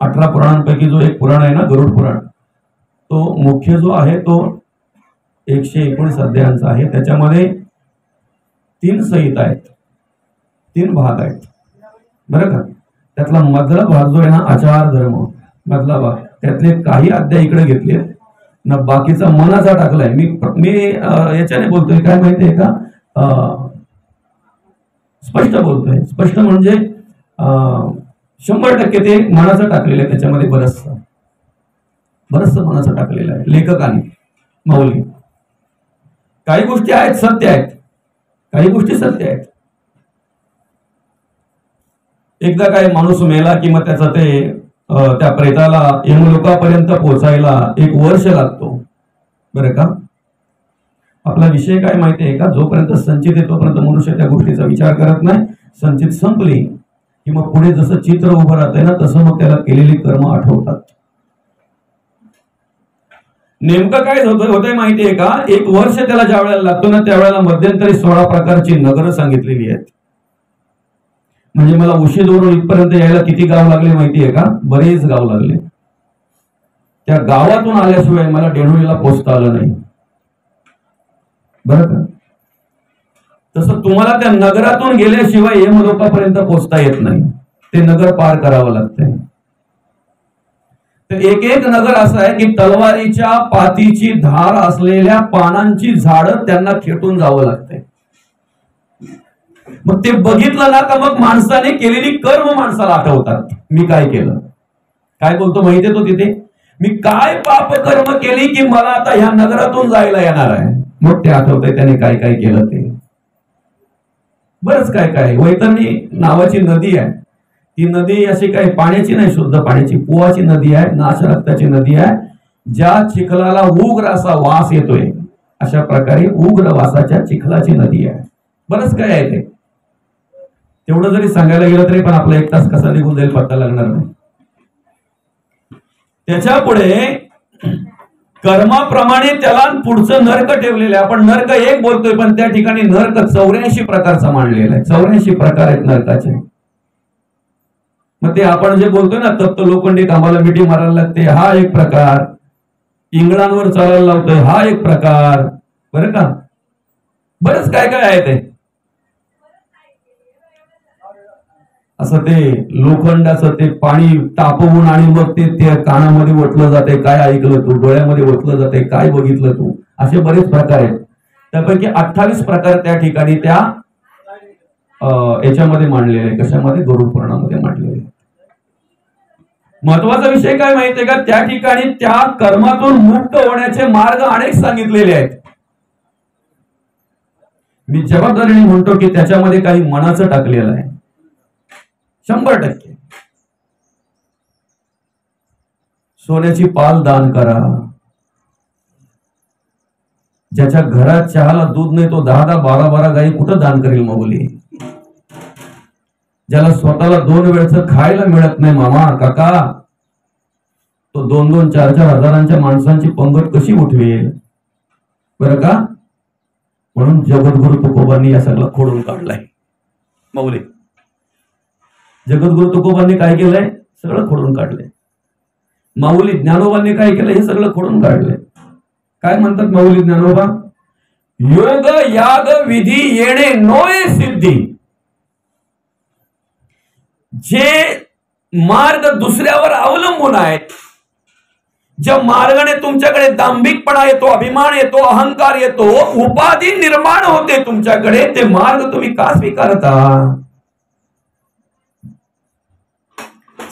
18 पुराणांपैकी जो एक पुराण आहे ना गरुड पुराण, तो मुख्य जो आहे तो 119 अध्यायांचा आहे. त्याच्यामध्ये 3 संहिता आहेत, 3 भाग आहेत बरं का. त्यातला मधला भाग जो आहे ना आचार धर्म मधला भाग, त्यातले काही अध्याय इकडे घेतले ना, बाकीचा मनाचा टाकलाय. मी याच्याने बोलतोय काय माहितीये का, स्पष्ट बोलतोय. स्पष्ट म्हणजे 100% ते मनाचं टाकलेलं आहे. त्याच्यामध्ये बरंचसं मनाचं टाकलेलं आहे लेखकाने, माऊली. काही गोष्टी आहेत सत्य आहेत, काही गोष्टी सत्य आहेत. एकदा काय माणूस मेला की मग त्याचा ते त्या प्रेताला यमलोकापर्यंत पोहोचायला 1 वर्ष लागतो बरं का. आपला विषय काय माहिती आहे का, जोपर्यंत संचित आहे तोपर्यंत मनुष्य त्या गोष्टीचा विचार करत नाही. संचित संपली की मग पुढे जसं चित्र उभं राहतंय ना तसं मग त्याला केलेली कर्म आठवतात. नेमकं काय होतंय माहितीये का, 1 वर्ष त्याला ज्या वेळेला लागतो ना त्यावेळेला मध्यंतरी 16 प्रकारची नगरं सांगितलेली आहेत. म्हणजे मला उशीरवरून इथपर्यंत यायला किती गाव लागले माहितीये का, बरेच गाव लागले. त्या गावातून आल्याशिवाय मला डेणुळीला पोहोचता आलं नाही बरं का. तसं तुम्हाला त्या नगरातून गेल्याशिवाय यमलोकापर्यंत पोहोचता येत नाही, ते नगर पार करावं लागतंय. तर एक नगर असं आहे की तलवारीच्या पातीची धार असलेल्या पानांची झाडं त्यांना खेटून जावं लागतंय. मग ते बघितलं ना का मग माणसाने केलेली कर्म माणसाला आठवतात. मी काय केलं, काय बोलतो माहितीये तो तिथे, मी काय पाप कर्म केली की मला आता ह्या नगरातून जायला येणार आहे. मग ते आठवतंय त्याने काय काय केलं ते. बरंच काय काय. वैतरणी नावाची नदी आहे, ती नदी अशी काही पाण्याची नाही, शुद्ध पाण्याची कुवाची नदी आहे, नाश रक्ताची नदी आहे. ज्या चिखलाला उग्र असा वास येतोय अशा प्रकारे उग्र वासाच्या चिखलाची नदी आहे. बरंच काय आहे ते. तेवढं जरी सांगायला गेलं तरी पण आपला 1 तास कसा निघून जाईल पत्ता लागणार नाही. त्याच्या पुढे कर्माप्रमाणे त्याला पुढचं नरक ठेवलेलं आहे. आपण नरक 1 बोलतोय पण त्या ठिकाणी नरक 84 प्रकारचा मांडलेला आहे. 84 प्रकार आहेत नरकाचे. मग ते आपण जे बोलतोय ना तप्त लोखंडी कामाला मिठी मारायला लागते, हा एक प्रकार. इंगळांवर चालायला लावतोय, हा एक प्रकार बरं का. बरंच काय काय आहे ते. असं ते लोखंडाचं ते पाणी तापवून आणि मग ते कानामध्ये ओतलं जाते, काय ऐकलं तू, डोळ्यामध्ये ओतलं जाते, काय बघितलं तू, असे बरेच प्रकार आहेत. त्यापैकी 28 प्रकार त्या ठिकाणी त्या याच्यामध्ये मांडलेले, कशामध्ये, गरुड पुराणामध्ये मांडलेले. महत्वाचा विषय काय माहितीये का, त्या ठिकाणी त्या कर्मातून मुक्त होण्याचे मार्ग अनेक सांगितलेले आहेत. मी जबाबदारीने म्हणतो की त्याच्यामध्ये काही मनाचं टाकलेलं आहे 100%. सोन्याची पाल दान करा. ज्याच्या घरात चहाला दूध नाही तो 10-10, 12-12 गाई कुठं दान करेल माऊली. ज्याला स्वतःला 2 वेळचं खायला मिळत नाही मामा काका, तो 2-2, 4-4 हजारांच्या माणसांची पंगत कशी उठवेल बरं का. म्हणून जगद्गुरु तुकोबांनी या सगळं खोडून काढलाय माऊली. जगद्गुरु तुकोबांनी काय केलंय, सगळं खोडून काढलंय. माऊली ज्ञानोबांनी काय केलं, हे सगळं खोडून काढलंय. काय म्हणतात माऊली ज्ञानोबा, योग याग विधी येणे नोय सिद्धी. जे मार्ग दुसऱ्यावर अवलंबून आहेत. ज्या मार्गाने तुमच्याकडे दांभिकपणा येतो, अभिमान येतो, अहंकार येतो, उपाधी निर्माण होते तुमच्याकडे, ते मार्ग तुम्ही का स्वीकारता?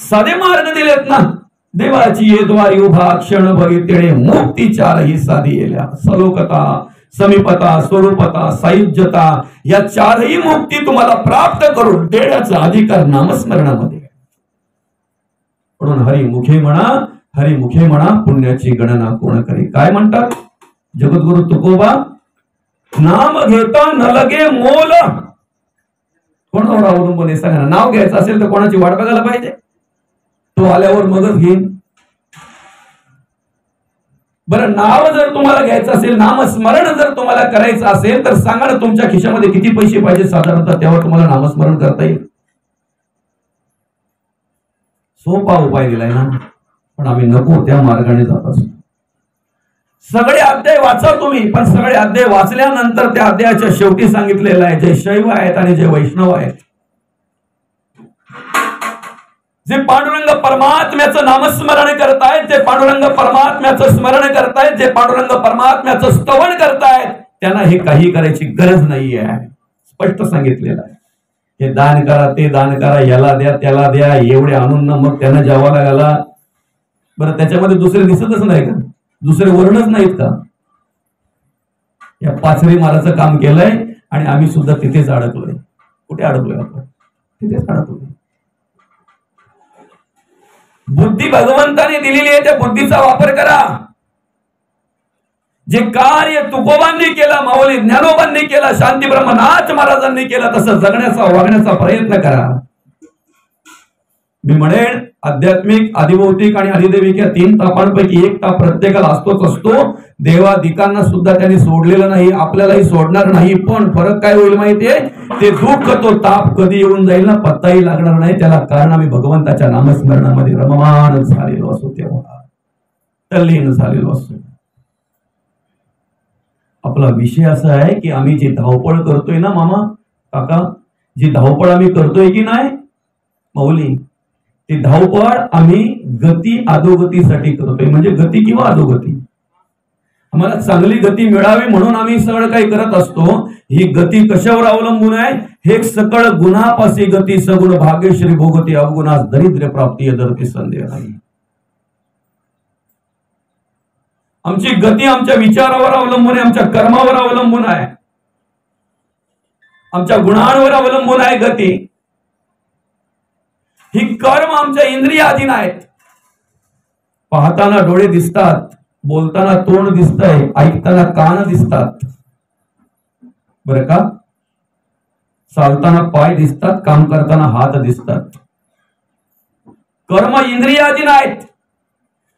साधे मार्ग दिलेत ना. देवाची ये द्वारी उभा क्षण बघितले मुक्ती चारही साधी येल्या. सलोकता, समीपता, स्वरूपता, सायुज्यता या चारही मुक्ती तुम्हाला प्राप्त करून देण्याचा अधिकार नामस्मरणामध्ये. म्हणून हरिमुखे म्हणा, हरिमुखे म्हणा, पुण्याची गणना कोण करी. काय म्हणतात जगद्गुरु तुकोबा? नाम घेता न लगे मोल. कोणावर अवलंबून आहे सांगा ना. नाव घ्यायचं असेल तर कोणाची वाट बघायला पाहिजे? तो आल्यावर मगच घेईन. बरं, नाव जर तुम्हाला घ्यायचं असेल, नामस्मरण जर तुम्हाला करायचं असेल तर सांगा ना तुमच्या खिशामध्ये किती पैसे पाहिजे साधारणतः, तेव्हा तुम्हाला नामस्मरण करता येईल. सोपा उपाय दिलाय ना, पण आम्ही नको त्या मार्गाने जात असतो. सगळे अध्याय वाचा तुम्ही, पण सगळे अध्याय वाचल्यानंतर त्या अध्यायाच्या शेवटी सांगितलेलं आहे, जे शैव आहेत आणि जे वैष्णव आहेत, जे पांडुरंग परमात्म्याचं नामस्मरण करतायत, जे पांडुरंग परमात्म्याचं स्मरण करतायत, जे पांडुरंग परमात्म्याचं स्तवन करतायत, त्यांना हे काही करायची गरज नाहीये. स्पष्ट सांगितलेलं आहे. हे दान करा, ते दान करा, याला द्या, त्याला द्या, एवढे आणून ना मग त्यांना जेवायला घाला. बरं, त्याच्यामध्ये दुसरे दिसतच नाही का? दुसरे वर्णच नाहीत का? या पाचरी माराचं काम केलंय आणि आम्ही सुद्धा तिथेच अडकलोय. कुठे अडकलोय आपण? तिथेच अडकलोय. बुद्धी भगवंताने दिलेली आहे, त्या बुद्धीचा वापर करा. जे कार्य तुकोबांनी केलं, माऊली ज्ञानोबांनी केलं, शांती ब्रह्मनाथ महाराजांनी केलं, तसं जगण्याचा, वागण्याचा प्रयत्न करा. मी म्हणेन आध्यात्मिक, अधिभौतिक आणि अधिदैविक या 3 तापांपैकी एक ताप प्रत्येकाला असतोच असतो. देवादिकांना सुद्धा त्यांनी सोडलेलं नाही, आपल्यालाही सोडणार नाही. पण फरक काय होईल माहितीये? ते दुःख, तो ताप कधी येऊन जाईल ना पत्ताही लागणार नाही त्याला. कारण आम्ही भगवंताच्या नामस्मरणामध्ये रममान झालेलो असतो, तेव्हा तल्लीन झालेलो असतो. आपला विषय असा आहे की आम्ही जी धावपळ करतोय ना मामा, काका, जी धावपळ आम्ही करतोय की नाही माऊली, ती धावपळ आम्ही गती अधोगतीसाठी करतोय. म्हणजे गती किंवा अधोगती. आम्हाला चांगली गती मिळावी म्हणून आम्ही सगळं काही करत असतो. ही गती कशावर अवलंबून आहे? हे सकळ गुणापासी गती, सगुण भाग्यश्री भोगती, अवगुणास दरिद्र प्राप्ती यदर्थे संदेह नाही. आमची गती आमच्या विचारावर अवलंबून आहे, आमच्या कर्मावर अवलंबून आहे, आमच्या गुणांवर अवलंबून आहे गती. ही कर्म आमच्या इंद्रियाधीन आहेत. पाहताना डोळे दिसतात, बोलताना तोंड दिसतंय, ऐकताना कान दिसतात, बरं का? चालताना पाय दिसतात, काम करताना हात दिसतात. कर्म इंद्रियाधीन आहेत.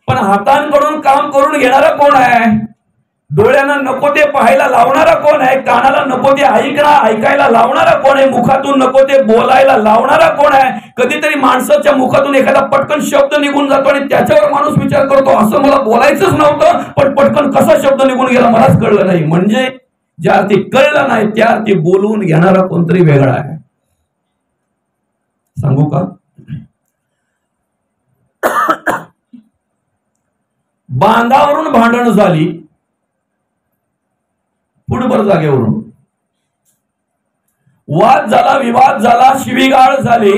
पण हातांकडून काम करून घेणारा कोण आहे? डोळ्यांना नको ते पाहायला लावणारा कोण आहे? कानाला नको ते ऐकायला लावणारा कोण आहे? मुखातून नको ते बोलायला लावणारा कोण आहे? कधीतरी माणसाच्या मुखातून एखादा पटकन शब्द निघून जातो आणि त्याच्यावर माणूस विचार करतो, असं मला बोलायचंच नव्हतं, पण पटकन कसा शब्द निघून गेला मलाच कळलं नाही. म्हणजे ज्या अर्थी कळलं नाही त्या अर्थी बोलवून घेणारा कोणतरी वेगळा आहे. सांगू का? बांधावरून भांडण झाली, फुटभर जागेवरून वाद झाला, विवाद झाला, शिवीगाळ झाली,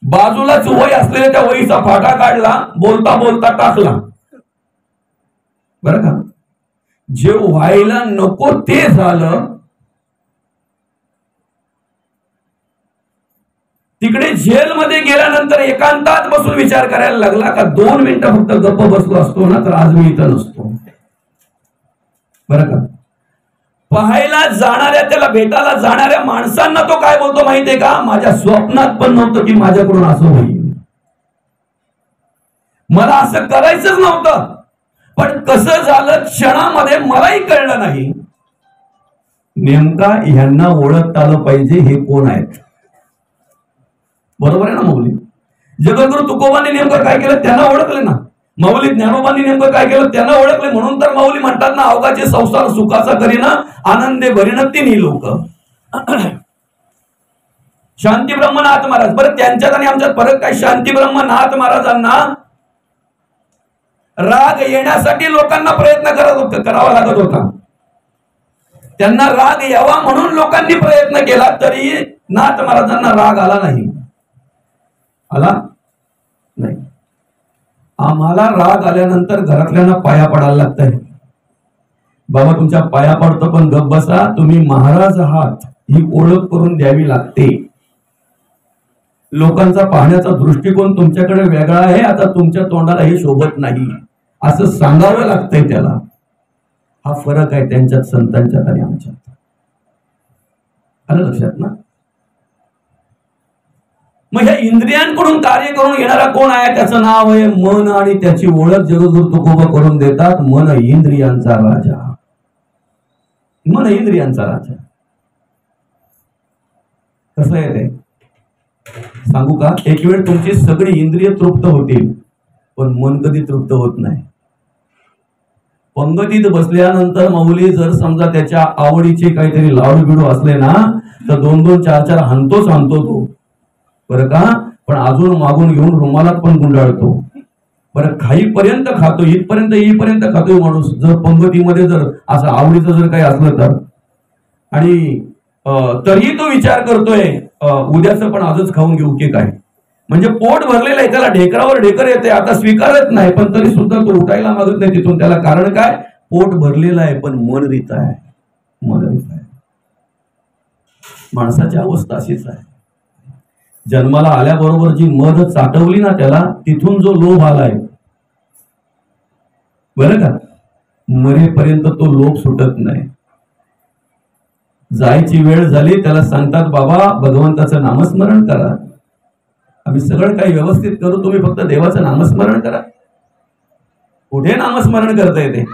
बाजूलाच वही असलेल्या त्या वहीचा फाटा काढला, बोलता बोलता टाकला, बरं का? जे व्हायला नको ते झालं. तिकडे जेलमध्ये गेल्यानंतर एकांतात बसून विचार करायला लागला का 2 मिनिटं फक्त गप्प बसलो असतो ना तर आज मी इथं नसतो, बरं का? पाहायला जाणाऱ्या, त्याला भेटायला जाणाऱ्या माणसांना तो काय बोलतो माहितीये का? माझ्या स्वप्नात पण नव्हतं की माझ्याकडून असं होईल, मला असं करायचंच नव्हतं, पण कसं झालं क्षणामध्ये मलाही कळलं नाही. नेमका ह्यांना ओळखता आलं पाहिजे हे कोण आहेत. बरोबर आहे ना माऊली? जगद्गुरु तुकोबांनी नेमकं काय केलं त्यांना ओळखले ना. माऊली ज्ञानोबांनी नेमकं काय केलं त्यांना ओळखले. म्हणून तर माऊली म्हणतात ना, अवघाचे संसार सुखाचा करीना, आनंदे भरीन तिन्ही लोक. शांती ब्रह्मनाथ महाराज. बरं त्यांच्यात आणि आमच्यात फरक काय? शांती ब्रह्मनाथ महाराजांना राग येण्यासाठी लोकांना प्रयत्न करावा लागत होता. त्यांना राग यावा म्हणून लोकांनी प्रयत्न केला, तरी नाथ महाराजांना राग आला नाही. आला नाही. आम्हाला राग आल्यानंतर घरातल्यांना पाया पडायला लागतंय. बाबा तुमच्या पाया पडतो पण गप्प बसा, तुम्ही महाराज आहात ही ओळख करून द्यावी लागते. लोकांचा पाहण्याचा दृष्टिकोन तुमच्याकडे वेगळा आहे, आता तुमच्या तोंडाला हे शोभत नाही असं सांगावं लागतंय त्याला. हा फरक आहे त्यांच्यात, संतांच्यात आणि आमच्यात. आलं लक्षात ना? मग ह्या इंद्रियांकडून कार्य करून येणारा कोण आहे? त्याचं नाव आहे मन, आणि त्याची ओळख जगद्गुरु तुकोबा करून देतात. मन इंद्रियांचा राजा. मन इंद्रियांचा राजा. कसं आहे ते सांगू का? एक वेळ तुमची सगळी इंद्रिय तृप्त होतील, पण मन कधी तृप्त होत नाही. पंगतीत बसल्यानंतर माऊली जर समजा त्याच्या आवडीचे काहीतरी लाडू बिडू असले ना, तर 2-2, 4-4 हाणतो तो, बरं का? पण अजून मागून घेऊन रुमालात पण गुंडाळतो. बरं, खाईपर्यंत खातो, इथपर्यंत येईपर्यंत खातोय माणूस. जर पंगतीमध्ये जर असं आवडीचं जर काही असलं तर, आणि तरीही तो विचार करतोय उद्याचं पण आजच खाऊन घेऊ की काय. म्हणजे पोट भरलेलं आहे, त्याला ढेकरावर ढेकर येते, आता स्वीकारत नाही, पण तरी सुद्धा तो उठायला मागत नाही तिथून. त्याला कारण काय? पोट भरलेलं आहे पण मन रित आहे. मन रित आहे. माणसाची अवस्था अशीच आहे. जन्माला आल्याबरोबर जी मध चाटवली ना त्याला, तिथून जो लोभ आलाय, बरं का, मरेपर्यंत तो लोभ सुटत नाही. जायची वेळ झाली, त्याला सांगतात बाबा भगवंताचं नामस्मरण करा, आम्ही सगळं काही व्यवस्थित करू, तुम्ही फक्त देवाचं नामस्मरण करा. कुठे नामस्मरण करता येते?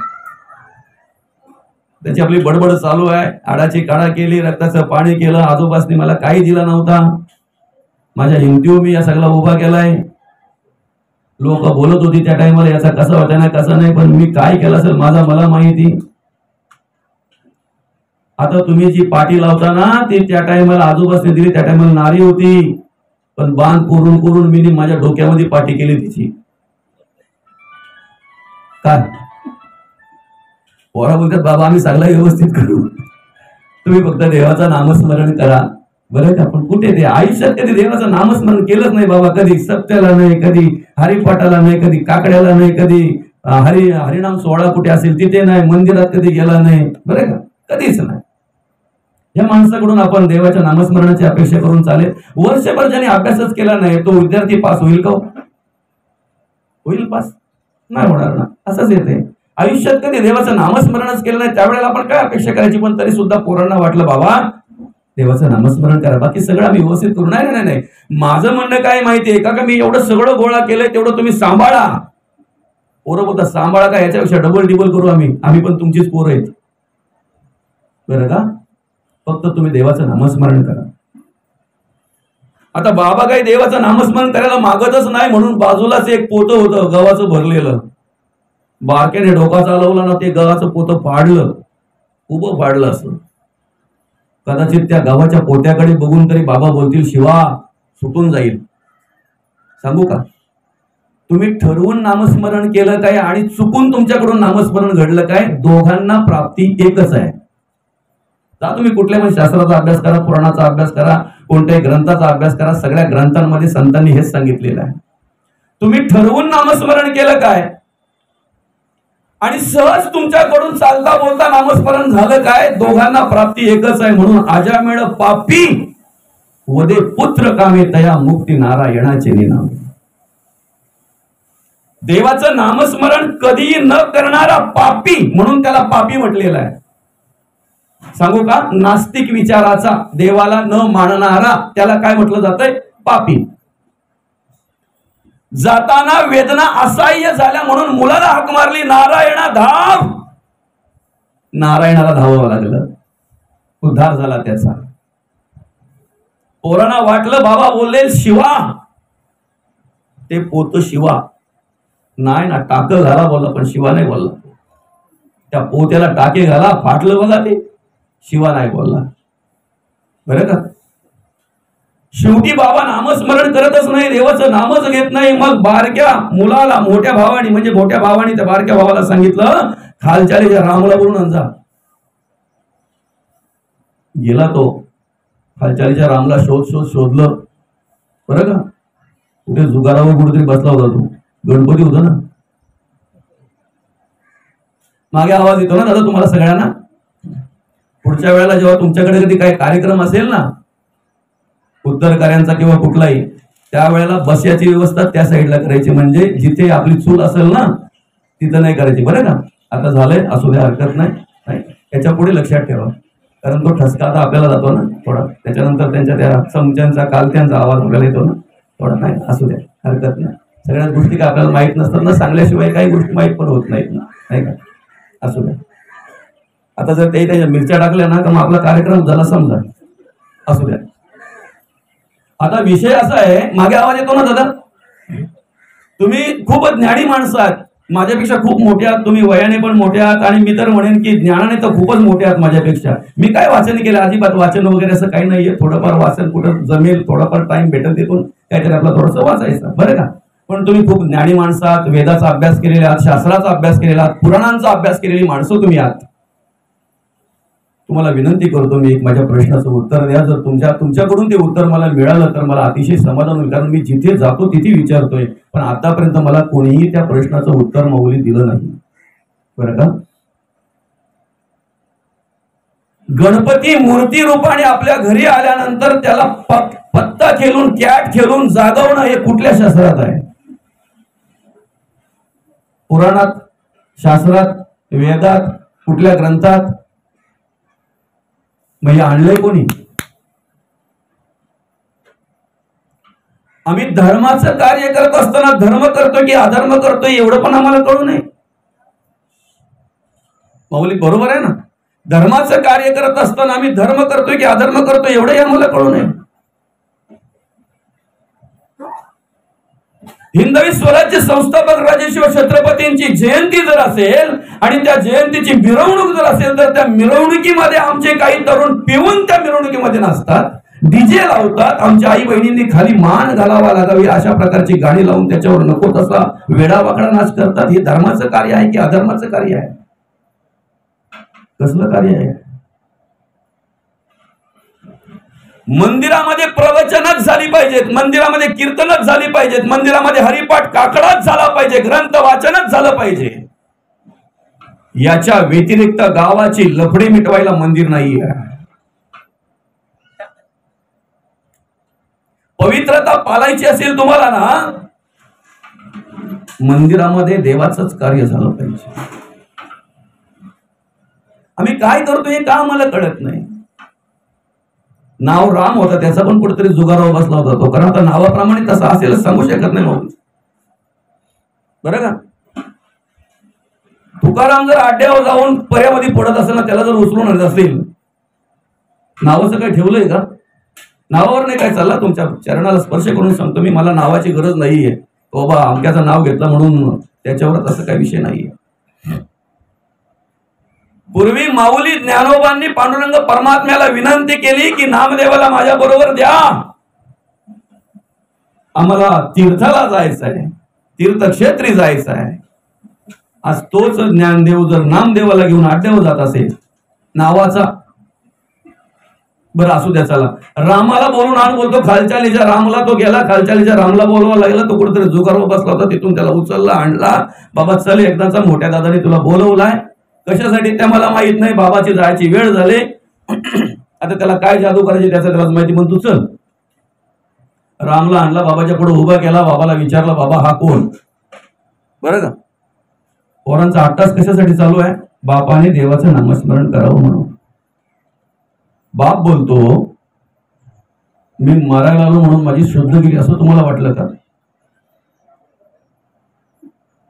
त्याची आपली बडबड चालू आहे. आडाची काढा केली, रक्ताचं पाणी केलं, आजोबासनी मला काही दिला नव्हता, माझ्या हिमतीवर मी या सगळा उभा केलाय. लोक बोलत होती त्या टाइमला याचा कसा होता ना कसा नाही, पण मी काय केलं असेल माझा मला माहिती. आता तुम्ही जी पाठी लावता ना, ती त्या टाइमला आजोबासने दिली, त्या टाइमला नारी होती, पण बांध करून करून मी माझ्या डोक्यामध्ये पाठी केली तिची. काय पोरा बोलतात बाबा आम्ही सगळं व्यवस्थित करू, तुम्ही फक्त देवाचं नामस्मरण करा, बरं का? पण कुठे ते आयुष्यात कधी देवाचं नामस्मरण केलंच नाही बाबा. कधी सप्त्याला नाही, कधी हरिपाठाला नाही, कधी काकड्याला नाही, कधी हरिनाम सोहळा कुठे असेल तिथे नाही, मंदिरात कधी गेला नाही, बरं का? कधीच नाही. या माणसाकडून आपण देवाच्या नामस्मरणाची अपेक्षा करून चालेल? वर्षभर ज्याने अभ्यासच केला नाही तो विद्यार्थी पास होईल का? होईल पास? नाही होणार ना. असंच येते आयुष्यात. कधी देवाचं नामस्मरणच केलं नाही, त्यावेळेला आपण काय अपेक्षा करायची? पण तरी सुद्धा पोरांना वाटलं बाबा देवाचं नामस्मरण करा, बाकी सगळं आम्ही व्यवस्थित करू. नाही नाही नाही, माझं म्हणणं काय माहितीये का, मी एवढं सगळं गोळा केलंय तेवढं तुम्ही सांभाळा. पोरं बोलतात सांभाळा का, याच्यापेक्षा डबल टिबल करू आम्ही पण तुमचीच पोरं आहेत, बरं का? फक्त तुम्ही देवाचं नामस्मरण करा. आता बाबा काही देवाचं नामस्मरण करायला मागतच नाही, म्हणून बाजूलाच एक पोतं होतं गव्हाचं भरलेलं. बारक्याने डोका चालवला ना, ते गव्हाचं पोतं फाडलं, उभं फाडलं असं. कदाचित त्या गव्हाच्या पोत्याकडे बघून तरी बाबा बोलतील शिवा सुटून जाईल. सांगू का, तुम्ही ठरवून नामस्मरण केलं काय आणि चुकून तुमच्याकडून नामस्मरण घडलं काय, दोघांना प्राप्ती एकच आहे. जा तुम्ही कुठल्या शास्त्राचा अभ्यास करा, पुराणाचा अभ्यास करा, कोणत्याही ग्रंथाचा अभ्यास करा, सगळ्या ग्रंथांमध्ये संतांनी हेच सांगितलेलं आहे. तुम्ही ठरवून नामस्मरण केलं काय आणि सहज तुमच्याकडून चालता बोलता नामस्मरण झालं काय, दोघांना प्राप्ती एकच आहे. म्हणून आजामेळ पापी वदे पुत्र कामे तया मुक्ती नारायणाचे निनाम. देवाचं नामस्मरण कधीही न करणारा पापी, म्हणून त्याला पापी म्हटलेलं आहे. सांगू का, नास्तिक विचाराचा, देवाला न मानणारा, त्याला काय म्हटलं जातंय? पापी. जाताना वेदना असह्य झाल्या म्हणून मुलाला हाक मारली, नारायणा धाव. नारायणाला धावावं लागलं, उद्धार झाला त्याचा. पोरांना वाटलं बाबा बोलले शिवा, ते पोत शिवा नाही ना, टाक घाला बोलला, पण शिवा नाही बोलला. त्या पोत्याला टाके घाला, फाटलं बघा ते, शिवा नाही बोलला, बरं का? शेवटी बाबा नामस्मरण करतच नाही, देवाचं नामच घेत नाही. मग बारक्या मुलाला मोठ्या भावानी म्हणजे मोठ्या भावानी त्या बारक्या भावाला सांगितलं, खालच्याला रामला बोलून जा. गेला तो खालच्याच्या रामला शोधलं. बरं का, कुठे जुगारावर कुठेतरी बसला होता तो, गणपती होता ना. मागे आवाज येतो ना दादा तुम्हाला सगळ्यांना. पुढच्या वेळेला जेव्हा तुमच्याकडे कधी काही कार्यक्रम असेल ना, उद्धारकार्यांचा किंवा कुठलाही, त्यावेळेला बसयाची व्यवस्था त्या साईडला करायची, म्हणजे जिथे आपली चूल असेल ना तिथं नाही करायची. बरं का, आता झालंय, असू द्या, हरकत नाही. त्याच्या पुढे लक्षात ठेवा, कारण तो ठसका आता आपल्याला जातो ना थोडा, त्याच्यानंतर त्यांच्या त्या चमच्यांचा कालत्यांचा आवाज आपल्याला येतो ना थोडा. नाही, असू द्या, हरकत नाही. सगळ्याच गोष्टी काय आपल्याला माहित नसतात ना, सांगल्याशिवाय काही गोष्टी माहित पण होत नाहीत ना, नाही का. असू द्या. आता जर ते त्याच्या मिरच्या टाकल्या ना तर मग आपला कार्यक्रम झाला समजा. असू द्या. आता विषय असा आहे, मागे आवाज येतो ना दादा, तुम्ही खूप ज्ञानी माणसं आहात, माझ्यापेक्षा खूप मोठे आहात, तुम्ही वयाने पण मोठे आहात, आणि मी तर म्हणेन की ज्ञानाने तर खूपच मोठे आहात माझ्यापेक्षा. मी काय वाचन केलं, अजिबात वाचन वगैरे असं काही नाहीये. थोडंफार वाचन कुठं जमेल, थोडाफार टाइम भेटेल तिथून काहीतरी आपला थोडंसं वाचायचं, बरं का. पण तुम्ही खूप ज्ञानी माणसं आहात, वेदाचा अभ्यास केलेला आहात, शास्त्राचा अभ्यास केलेला आहात, पुराणांचा अभ्यास केलेली माणसं तुम्ही आहात. तुम्हाला विनंती करतो मी, एक माझ्या प्रश्नाचं उत्तर द्या. जर तुमच्याकडून ते उत्तर मला मिळालं तर मला अतिशय समाधान होईल, कारण मी जिथे जातो तिथे विचारतोय, पण आतापर्यंत मला कोणीही त्या प्रश्नाचं उत्तर माऊली दिलं नाही, बरं का. गणपती मूर्ती रूपाने आपल्या घरी आल्यानंतर त्याला पत्ता खेळून, कॅट खेळून जागवणं हे कुठल्या शास्त्रात आहे? पुराणात, शास्त्रात, वेदात, कुठल्या ग्रंथात? मग हे आणलंय कोणी? आम्ही धर्माचं कार्य करत असताना धर्म करतोय की अधर्म करतोय एवढं पण आम्हाला कळू नये. माऊली बरोबर आहे ना, धर्माचं कार्य करत असताना आम्ही धर्म करतोय की अधर्म करतोय एवढंही आम्हाला कळू नये. हिंदवी स्वराज्य संस्थापक राजेश्वर छत्रपतींची जयंती जर असेल आणि त्या जयंतीची मिरवणूक जर असेल तर त्या मिरवणुकीमध्ये आमचे काही तरुण पिऊन त्या मिरवणुकीमध्ये नसतात, डीजे लावतात. आमच्या आई बहिणींनी खाली मान घालावा लागावी अशा प्रकारची गाणी लावून त्याच्यावर नको तसा वेडावाकडा नाच करतात. हे धर्माचं कार्य आहे की अधर्माचं कार्य आहे? कसलं कार्य आहे? मंदिरामध्ये प्रवचनच झाली पाहिजेत, मंदिरामध्ये कीर्तनच झाली पाहिजेत, मंदिरामध्ये हरिपाठ काकडाच झाला पाहिजे, ग्रंथ वाचनच झालं पाहिजे. याच्या व्यतिरिक्त गावाची लफडे मिटवायला मंदिर नाहीये. पवित्रता पालायची असेल तुम्हाला ना, मंदिरामध्ये देवाचंच कार्य झालं पाहिजे. आम्ही काय करतो हे का आम्हाला कळत नाही. नाव राम होता, त्याचा पण कुठेतरी जुगारावर बसला होता तो, कारण आता नावाप्रमाणे तसं असेलच सांगू शकत नाही माऊली, बरं का. तुकाराम जर आड्यावर जाऊन पर्यामध्ये पडत असेल ना, त्याला जर उचलून आणत असेल, नावाचं काय ठेवलंय का? नावावर नाही काय चालला, तुमच्या चरणाला स्पर्श करून सांगतो मी, मला नावाची गरज नाहीये. बाबा अमक्याचं नाव घेतलं म्हणून त्याच्यावर असं काही विषय नाहीये. पूर्वी माऊली ज्ञानोबांनी पांडुरंग परमात्म्याला विनंती केली की नामदेवाला माझ्या बरोबर द्या, आम्हाला तीर्थाला जायचं आहे, तीर्थक्षेत्री जायचं आहे. आज तोच ज्ञानदेव जर नामदेवाला घेऊन आड्यावर जात असेल नावाचा, बरं असू द्या, चला रामाला बोलून आण बोलतो, खालचालीच्या रामला तो गेला, खालचालीच्या रामला बोलवा लागला, तो कुठेतरी जुगारवर बसला होता, तिथून त्याला उचलला, आणला. बाबा चल, एकदाचा मोठ्या दादाने तुला बोलवलाय, कशासाठी त्या मला माहित नाही, बाबाची जायची वेळ झाली, आता त्याला काय जादू करायची त्याचा त्यालाच माहिती, पण तू चल. रामला आणला, बाबाच्या पुढे उभा केला, बाबाला विचारला, बाबा हा कोण? बरं का, पोरांचा अट्टास कशासाठी चालू आहे? बापाने देवाचं नामस्मरण करावं म्हणून. बाप बोलतो मी मारायला आलो म्हणून माझी शुद्ध गेली असं तुम्हाला वाटलं का?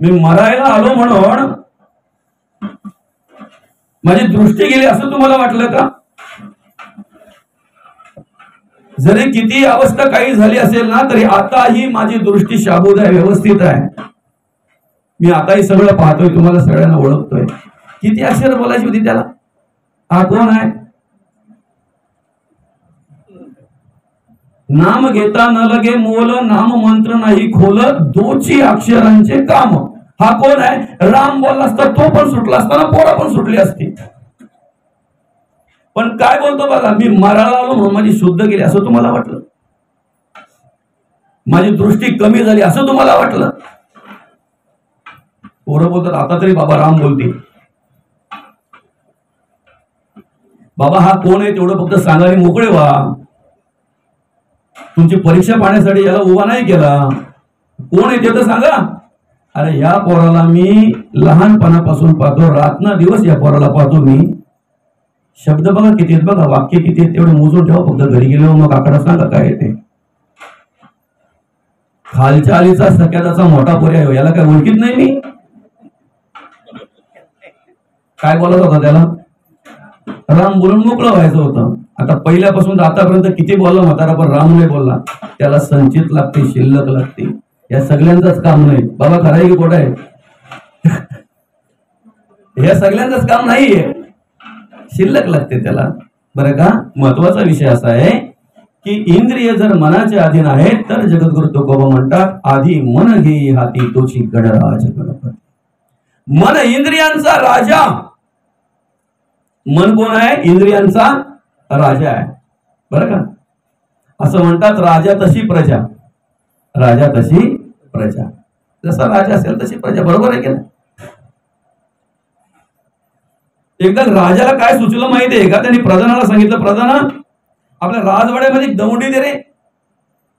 मी मरायला आलो म्हणून माझी दृष्टी गेली असं तुम्हाला वाटलं का? जरी किती अवस्था काही झाली असेल ना, तरी आताही माझी दृष्टी शाबूत आहे, व्यवस्थित आहे. मी आताही सगळं पाहतोय, तुम्हाला सगळ्यांना ओळखतोय. किती अक्षर बोलायची होती त्याला? हा कोण आहे? नाम घेता न लगे मोल, नाम मंत्र नाही खोल, दोची अक्षरांचे काम. हा कोण आहे? राम बोलला असता तो पण सुटला असताना पोरं पण सुटली असती. पण काय बोलतो बघा, मी मराला आलो म्हणून माझी शुद्ध गेली असं तुम्हाला वाटलं? माझी दृष्टी कमी झाली असं तुम्हाला वाटलं? पोरं बोलतात आता तरी बाबा राम बोलते. बाबा हा कोण आहे तेवढं फक्त सांगा आणि मोकळे व्हा. तुमची परीक्षा पाहण्यासाठी याला उभा नाही केला. कोण आहे ते तर सांगा. अरे या पोराला मी लहानपणापासून पाहतो, रात्र दिवस या पोराला पाहतो मी. शब्द बघा किती आहेत, बघा वाक्य किती आहेत तेवढे मोजून ठेवा. फक्त घरी गेलो मग आकडा सांगा काय येते. खालच्या आलीचा सख्याचा मोठा पोरी आहे, याला काय ओळखीत नाही मी. काय बोलत होता त्याला? राम बोलून मोकळं व्हायचं होतं. आता पहिल्यापासून आतापर्यंत किती बोलला म्हातारा, पण राम नाही बोलला. त्याला संचित लागते, शिल्लक लागते. या सगळ्यांचंच काम नाही बाबा. खरं आहे की खोटं आहे? या सगळ्यांचंच काम नाहीये, शिल्लक लागते त्याला. बरं का? महत्वाचा विषय असा आहे की इंद्रिय जर मनाच्या अधीन आहेत तर जगद्गुरु तुकोबा म्हणतात, आधी मन घेई हाती तोची गणराज गणपती. मन इंद्रियांचा राजा. मन कोण आहे? इंद्रियांचा राजा आहे. बरं का? असं म्हणतात राजा तशी प्रजा, राजा तशी प्रजा. जसा राजा असेल तशी प्रजा. बरोबर आहे की नाही? एकदा राजाला काय सुचलं माहिती आहे का? त्यांनी प्रधानाला सांगितलं, प्रधाना आपल्या राजवाड्यामध्ये दौंडी दे रे.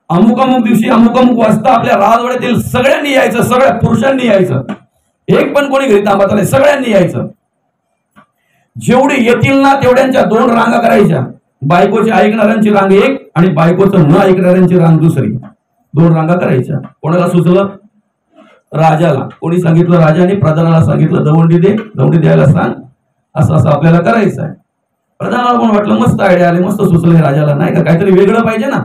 अमुक अमुक दिवशी अमुक अमुक वाजता आपल्या राजवाड्यातील सगळ्यांनी यायचं, सगळ्या पुरुषांनी यायचं. एक पण कोणी घरी थांबायचं नाही, सगळ्यांनी यायचं. जेवढे येतील ना तेवढ्यांच्या 2 रांगा करायच्या. बायकोची ऐकणाऱ्यांची रांग एक आणि बायकोचं न ऐकणाऱ्यांची रांग दुसरी. 2 रांगा करायच्या. कोणाला सुचलं? राजाला. कोणी सांगितलं? राजाने प्रधानाला सांगितलं दौंडी दे, दौंडी द्यायला सांग, असं असं आपल्याला करायचं आहे. प्रधानाला पण वाटलं मस्त आयडिया आली, मस्त सुचलं राजाला, नाही का? काहीतरी वेगळं पाहिजे ना.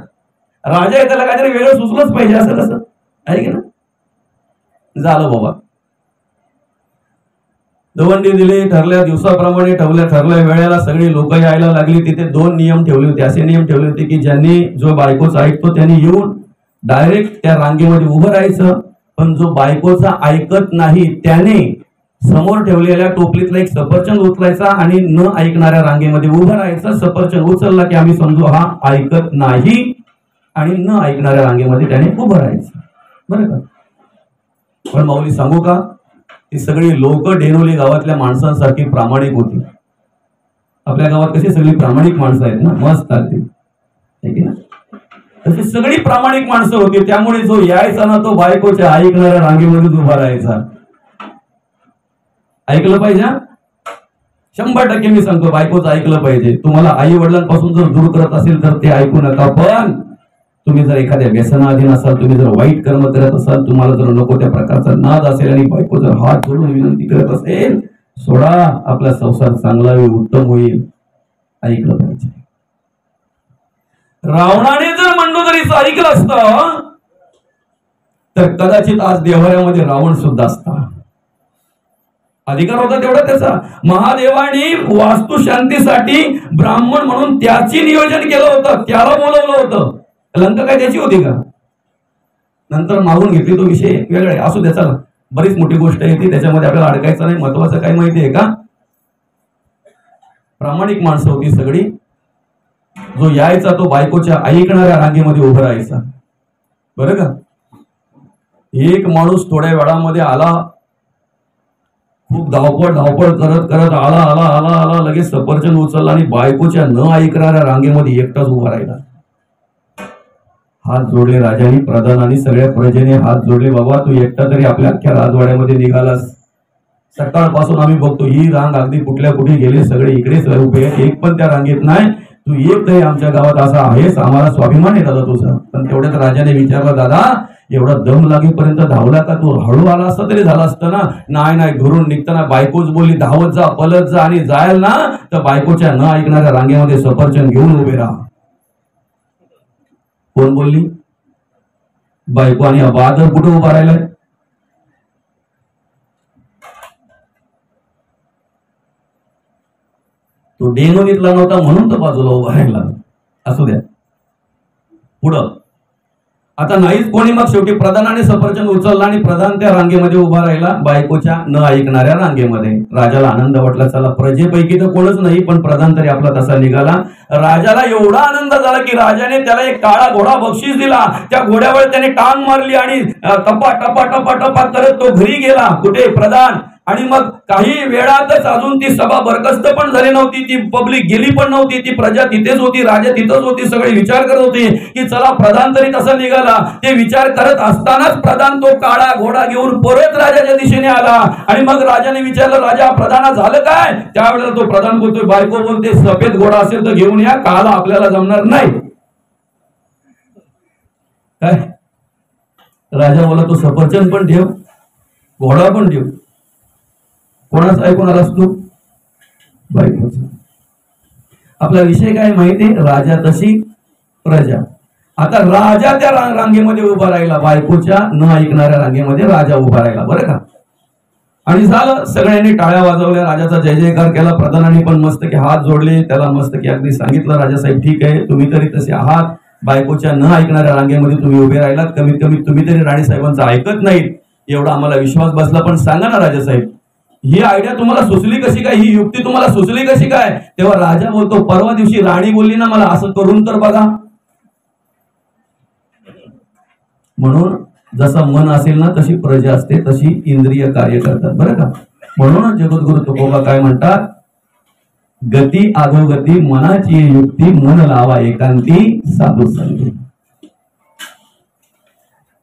राजा आहे त्याला काहीतरी वेगळं सुचलंच पाहिजे. असं कसं आहे की ना? झालं बाबा. दवंडी दिली, ठरल्या दिवसाप्रमाणे ठरल्या वेळेला सगळी लोक यायला लागली. तिथे 2 नियम ठेवले होते. असे नियम ठेवले होते की ज्यांनी जो बायकोचा ऐकतो त्यांनी येऊन डायरेक्ट त्या रांगेमध्ये उभं राहायचं. पण जो बायकोचा ऐकत नाही त्याने समोर ठेवलेल्या टोपलीतला एक सफरचंद उचलायचा आणि न ऐकणाऱ्या रांगेमध्ये उभं राहायचं. सफरचंद उचलला की आम्ही समजू हा ऐकत नाही आणि न ऐकणाऱ्या रांगेमध्ये त्याने उभं राहायचं. बरं का? पण माऊली सांगू का, ती सगळी लोक डेनोली गावातल्या माणसांसारखी प्रामाणिक होती. आपल्या गावात कशी सगळी प्रामाणिक माणसं आहेत ना, मस्त अगदी, तशी सगळी प्रामाणिक माणसं होती. त्यामुळे जो यायचा ना तो बायकोच्या ऐकणाऱ्या रांगेमध्ये उभा राहायचा. ऐकलं पाहिजे. 100% मी सांगतो बायकोचं ऐकलं पाहिजे. तुम्हाला आई वडिलांपासून जर दूर करत असेल तर ते ऐकू नका. पण तुम्ही जर एखाद्या व्यसनाधीन असाल, तुम्ही जर वाईट कर्म करत असाल, तुम्हाला जर नको त्या प्रकारचा नाद असेल आणि बायको जर हात जोडून विनंती करत असेल, सोडा, आपला संसार चांगला होईल, उत्तम होईल. ऐकलं पाहिजे. रावणाने जर मंडोदरीचं ऐकलं असतं तर कदाचित आज देव्हाऱ्यामध्ये रावण सुद्धा असता. अधिकार होता तेवढा त्याचा. महादेवाने वास्तुशांतीसाठी ब्राह्मण म्हणून त्याची नियोजन केलं होतं, त्याला बोलवलं होतं. लंका काय त्याची होती का? नंतर मागून घेतली, तो विषय वेगळा आहे. असू द्या, चला, बरीच मोठी गोष्ट आहे ती, त्याच्यामध्ये आपल्याला अडकायचं नाही. महत्वाचं काय माहिती आहे का? प्रामाणिक माणसं होती सगळी. जो यायचा तो बायकोच्या ऐकणाऱ्या रांगेमध्ये उभं राहायचा. बरं का? एक माणूस थोड्या वेळामध्ये आला, खूप धावपळ करत आला आला आला आला लगेच सफरचंद उचलला आणि बायकोच्या न ऐकणाऱ्या रांगेमध्ये एकटाच उभा राहिला. हात जोडले राजानी, प्रधानानी, सगळ्या प्रजेने हात जोडले. बाबा तू एकटा तरी आपल्या अख्ख्या राजवाड्यामध्ये निघालास. सकाळपासून आम्ही बघतो ही रांग अगदी कुठल्या कुठे गेले, सगळे इकडेच उभे आहेत, एक पण त्या रांगेत नाही. तू एक तरी आमच्या गावात असा आहेस, आम्हाला स्वाभिमान आहे दादा तुझा. पण तेवढ्यात राजाने विचारलं, दादा एवढा दम लागेपर्यंत धावला का तू? हळू आला असता तरी झाला असतं ना. नाही, घरून निघताना बायकोच बोलली धावत जा, पलत जा, आणि जायल ना तर बायकोच्या न ऐकणाऱ्या रांगेमध्ये सफरचंद घेऊन उभे राहा. कोण बोलली? बायको. आणि बहादर कुठे उभा राहिलाय? तो डेनोनीतला नव्हता म्हणून तो बाजूला उभा राहिला. असू द्या. पुढं आता नाहीच कोणी, मग शेवटी प्रधानाने सफरचंद उचलला आणि प्रधान त्या रांगेमध्ये उभा राहिला, बायकोच्या न ऐकणाऱ्या रांगेमध्ये. राजाला आनंद वाटला, चला प्रजेपैकी तर कोणच नाही पण प्रधान तरी आपला तसा निघाला. राजाला एवढा आनंद झाला की राजाने त्याला एक काळा घोडा बक्षीस दिला. त्या घोड्यावर त्याने टांग मारली आणि टपा टपा टपा टपा करत तो घरी गेला. कुठे? प्रधान. आणि मग काही वेळातच अजून ती सभा बरखास्त पण झाली नव्हती, ती पब्लिक गेली पण नव्हती, ती प्रजा तिथेच होती, राजा तिथेच होती. सगळे विचार करत होते की चला प्रधान तरी तसा निघाला. ते विचार करत असतानाच प्रधान तो काळा घोडा घेऊन परत राजाच्या दिशेने आला. आणि मग राजाने विचारलं, राजा प्रधाना झालं काय? त्यावेळेला तो प्रधान बोलतोय, बायको बोलते सफेद घोडा असेल तर घेऊन या, काळा आपल्याला जमणार नाही. काय? राजा बोला, तो सफरचंद पण ठेव, घोडा पण ठेव. कोणाच ऐकून आलास तू? बायकोचा. आपला विषय काय माहितीये? राजा तशी प्रजा. आता राजा त्या रांगेमध्ये उभा राहिला, बायकोच्या न ऐकणाऱ्या रांगेमध्ये राजा उभा राहिला. बरं का? आणि झालं, सगळ्यांनी टाळ्या वाजवल्या, राजाचा जय जयकार केला. प्रधानांनी पण मस्त की हात जोडले, त्याला मस्त की अगदी सांगितलं, राजासाहेब ठीक आहे, तुम्ही तरी तसे आहात, बायकोच्या न ऐकणाऱ्या रांगेमध्ये तुम्ही उभे राहिलात, कमीत कमी तुम्ही तरी राणीसाहेबांचं ऐकत नाहीत, एवढा आम्हाला विश्वास बसला. पण सांगा ना राजासाहेब, ही आयडिया तुम्हाला सुचली कशी काय? ही युक्ती तुम्हाला सुचली कशी काय? तेव्हा राजा बोलतो, परवा दिवशी राणी बोलली ना मला असं करून तर बघा. म्हणून जसं मन असेल ना तशी प्रजा असते, तशी इंद्रिय कार्य करतात. बरं का? म्हणून जगद्गुरु तुकोबा काय म्हणतात, गती अधोगती मनाची युक्ती, मन लावा एकांती साधू संगी.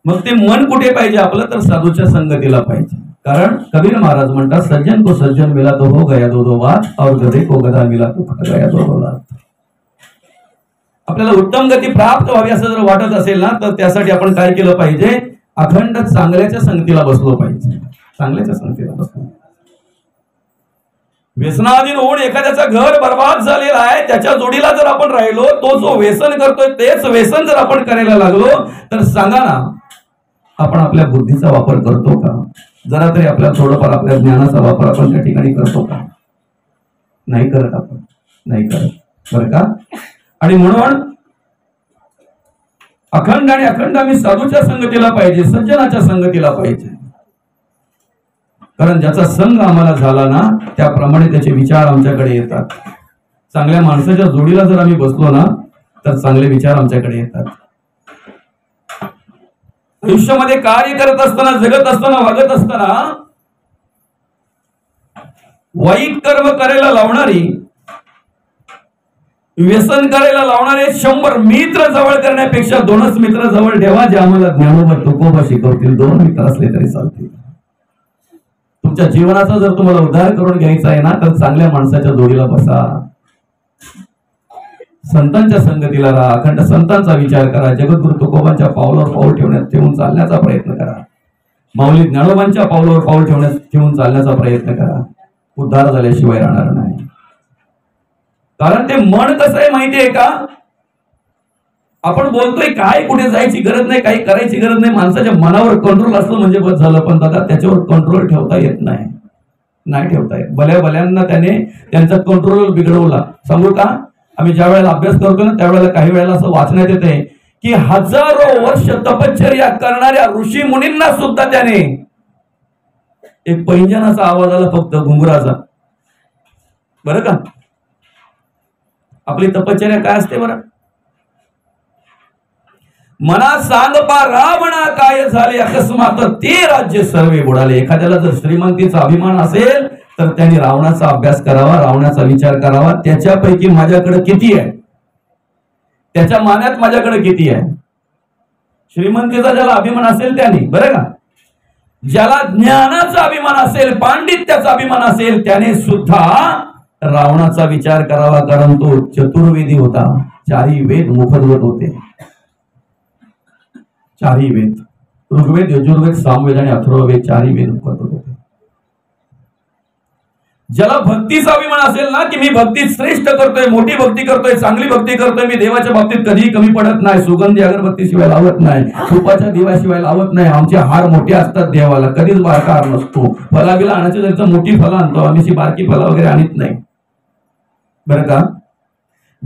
मग ते मन कुठे पाहिजे आपलं? तर साधूच्या संगतीला पाहिजे. कारण कबीर महाराज म्हणतात, सज्जन को सज्जन मिला तो हो गया दो दो बात, और गधे को गधा मिला तो खा गया दो दो लात. आपल्याला उत्तम गती प्राप्त व्हावी असं जर वाटत असेल ना, तर त्यासाठी आपण काय केलं पाहिजे? अखंड चांगल्याच्या संगतीला बसलो पाहिजे. चांगल्याच्या संगतीला बसलो. व्यसनाधीन होऊन एखाद्याचं घर बर्बाद झालेला आहे, त्याच्या जोडीला जर आपण राहिलो, तो जो व्यसन करतोय तेच व्यसन जर आपण करायला लागलो, तर सांगा ना, आपण आपल्या बुद्धीचा वापर करतो का? जरा तरी आपल्या थोडंफार आपल्या ज्ञानाचा वापर आपण त्या ठिकाणी करतो का? नाही करत, आपण नाही करत. बरं का? आणि म्हणून अखंड आणि अखंड आम्ही साधूच्या संगतीला पाहिजे, सज्जनाच्या संगतीला पाहिजे. कारण ज्याचा संग आम्हाला झाला ना, त्याप्रमाणे त्याचे विचार आमच्याकडे येतात. चांगल्या माणसाच्या जोडीला जर आम्ही बसलो ना, तर चांगले विचार आमच्याकडे येतात. आयुष्यामध्ये कार्य करत असताना, जगत असताना, वागत असताना वाईट कर्म करायला लावणारी, व्यसन करायला लावणारे 100 मित्र जवळ करण्यापेक्षा 2च मित्र जवळ ठेवा, जे आम्हाला ज्ञानोबा तुकोबा शिकवतील. 2 मित्र असले तरी चालतील. तुमच्या जीवनाचा जर तुम्हाला उद्धार करून घ्यायचा आहे ना, तर चांगल्या माणसाच्या जोडीला बसा, संतांच्या संगतीला राहा, अखंड संतांचा विचार करा, जगद्गुरु तुकोबांच्या पावलावर पाऊल ठेवून चालण्याचा प्रयत्न करा, माऊली ज्ञानोबांच्या पावलावर पाऊल ठेवून चालण्याचा प्रयत्न करा. उद्धार झाल्याशिवाय राहणार नाही. कारण ते मन कसं आहे माहितीये का? आपण बोलतोय काय, कुठे जायची गरज नाही, काही करायची गरज नाही, माणसाच्या मनावर कंट्रोल असलं म्हणजे बस झालं. पण दादा त्याच्यावर कंट्रोल ठेवता येत नाही, नाही ठेवता येत. भल्या भल्यांना त्याने त्यांचा कंट्रोल बिघडवला. सांगू का? आम्ही ज्या वेळेला अभ्यास करतो ना, त्यावेळेला काही वेळेला असं वाचण्यात येते की हजारो वर्ष तपश्चर्या करणाऱ्या ऋषी मुनींना सुद्धा त्याने एक पैंजनाचा आवाज आला, फक्त घुंगराचा. बरं का? आपली तपश्चर्या काय असते बरं? मना सांग पा रावणा काय झाले अकस्मात ते राज्य सर्वे बुडाले. एखाद्याला जर श्रीमंतीचा अभिमान असेल तर त्यांनी रावणाचा अभ्यास करावा, रावणाचा विचार करावा. त्याच्यापैकी माझ्याकडे किती आहे, त्याच्या मान्यात माझ्याकडे किती आहे. श्रीमंतीचा ज्याला अभिमान असेल त्याने, बरं का, ज्याला ज्ञानाचा अभिमान असेल, पांडित्याचा अभिमान असेल, त्याने सुद्धा रावणाचा विचार करावा. कारण तो चतुर्वेदी होता, 4ही वेद मुखद्वत होते. 4ही वेद, ऋग्वेद, यजुर्वेद, सामवेद आणि अथर्ववेद, 4ही वेद मुखद्वत होते. ज्याला भक्तीचा अभिमान असेल ना, की मी भक्ती श्रेष्ठ करतोय, मोठी भक्ती करतोय, चांगली भक्ती करतोय, मी देवाच्या बाबतीत कधीही कमी पडत नाही, सुगंधी अगरबत्ती शिवाय लावत नाही, तुपाच्या दिव्याशिवाय लावत नाही, आमचे हार मोठे असतात देवाला, कधीच बारका हार नसतो, फलाबिला आणायचं त्याचं मोठी फलं आणतो, आम्ही बारकी फला वगैरे आणत नाही. बरं का?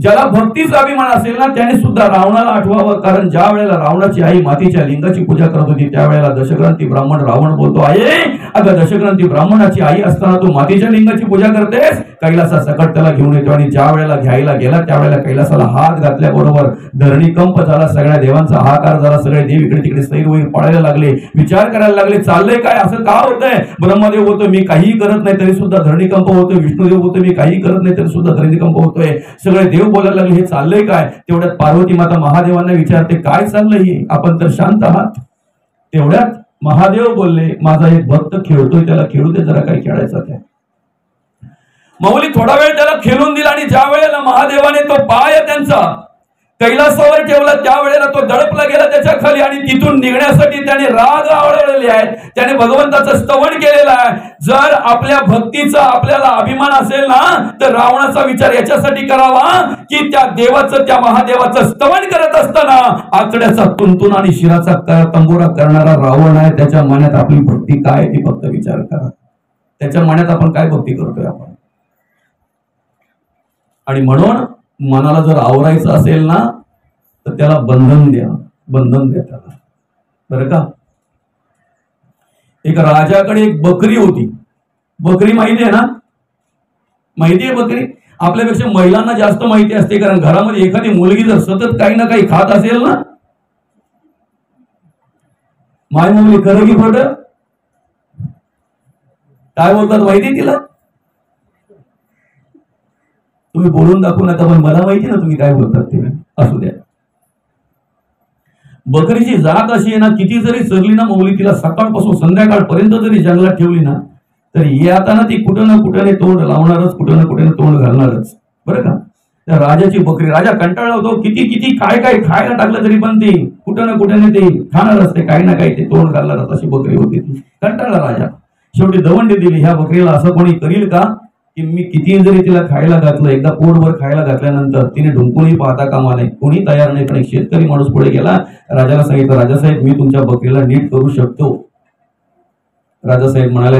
ज्याला भक्तीचा अभिमान असेल ना त्याने सुद्धा रावणाला आठवावं, कारण ज्या वेळेला रावणाची आई मातीच्या लिंगाची पूजा करत होती त्यावेळेला दशग्रंथी ब्राह्मण रावण बोलतो, आहे अगं दशग्रंथी ब्राह्मणाची आई असताना तू मातीच्या लिंगाची पूजा करतेस. कैलासा सकट त्याला घेऊन येतो आणि ज्या वेळेला घ्यायला गेला त्यावेळेला कैलासाला हात घातल्याबरोबर धरणीकंप झाला, सगळ्या देवांचा हाकार झाला, सगळे देव इकडे तिकडे सैर वैर पळायला लागले, विचार करायला लागले चाललंय काय, असं का होतंय. ब्रह्मदेव होतो मी काही करत नाही तरी सुद्धा धरणीकंप होतोय, विष्णुदेव होतो मी काही करत नाही तरी सुद्धा धरणीकंप होतोय, सगळे देव बोलायला लागले हे चाललंय काय. तेवढ्यात पार्वती माता महादेवांना विचारते काय चाललंय हे, आपण तर शांत आहात. तेवढ्यात महादेव बोलले माझा एक भक्त खेळतोय त्याला खेळू दे जरा, काही खेळायचा त्या. माऊली थोडा वेळ त्याला खेळून दिला आणि ज्या वेळेला महादेवाने तो पाय त्यांचा कैलासावर ठेवला त्यावेळेला तो दडपला गेला त्याच्या खाली आणि तिथून निघण्यासाठी त्याने राग आवळलेले आहेत, त्याने भगवंताचं स्तवन केलेलं आहे. जर आपल्या भक्तीचा आपल्याला अभिमान असेल ना तर रावणाचा विचार याच्यासाठी करावा की त्या देवाचं त्या महादेवाचं स्तवन करत असताना आकड्याचा तुंतुन आणि शिराचा तंबोरा करणारा रावण आहे, त्याच्या मनात आपली भक्ती काय ती फक्त विचार करा. त्याच्या मनात आपण काय भक्ती करतोय आपण. आणि म्हणून मनाला जर आवरायचं असेल ना तर त्याला बंधन द्या, बंधन द्या त्याला, बरं का. एक राजाकडे एक बकरी होती. बकरी माहिती आहे ना, माहिती आहे बकरी. आपल्यापेक्षा महिलांना जास्त माहिती असते, कारण घरामध्ये एखादी मुलगी जर सतत काही ना काही खात असेल ना, माय मुलगी खरं की खोटं काय बोलतात माहिती तिला. तुम्ही बोलून दाखवू नका पण मला माहिती ना तुम्ही काय बोलतात ते, असू द्या. बकरीची जात अशी आहे ना, किती जरी चरली ना मौली तिला सकाळपासून संध्याकाळपर्यंत जरी जंगलात ठेवली ना तरी येताना ती कुठं ना कुठे तोंड लावणारच, कुठं ना कुठे तोंड घालणारच, बरं का. त्या राजाची बकरी, राजा कंटाळला होतो, किती किती काय काय खायला टाकलं तरी पण ती कुठं ना कुठे ते खाणारच, ते काही ना काही ते तोंड घालणारच, अशी बकरी होती ती. कंटाळला राजा, शेवटी दवंडी दिली. ह्या बकरीला असं कोणी करील का की मी किती जरी तिला खायला घातलं, एकदा पोटभर खायला घातल्यानंतर तिने ढुंकूनही पाहता कामा नये, कोणी तयार नाही. पण एक शेतकरी माणूस पुढे गेला, राजाला सांगितलं राजासाहेब मी तुमच्या बकरीला नीट करू शकतो. राजासाहेब म्हणाले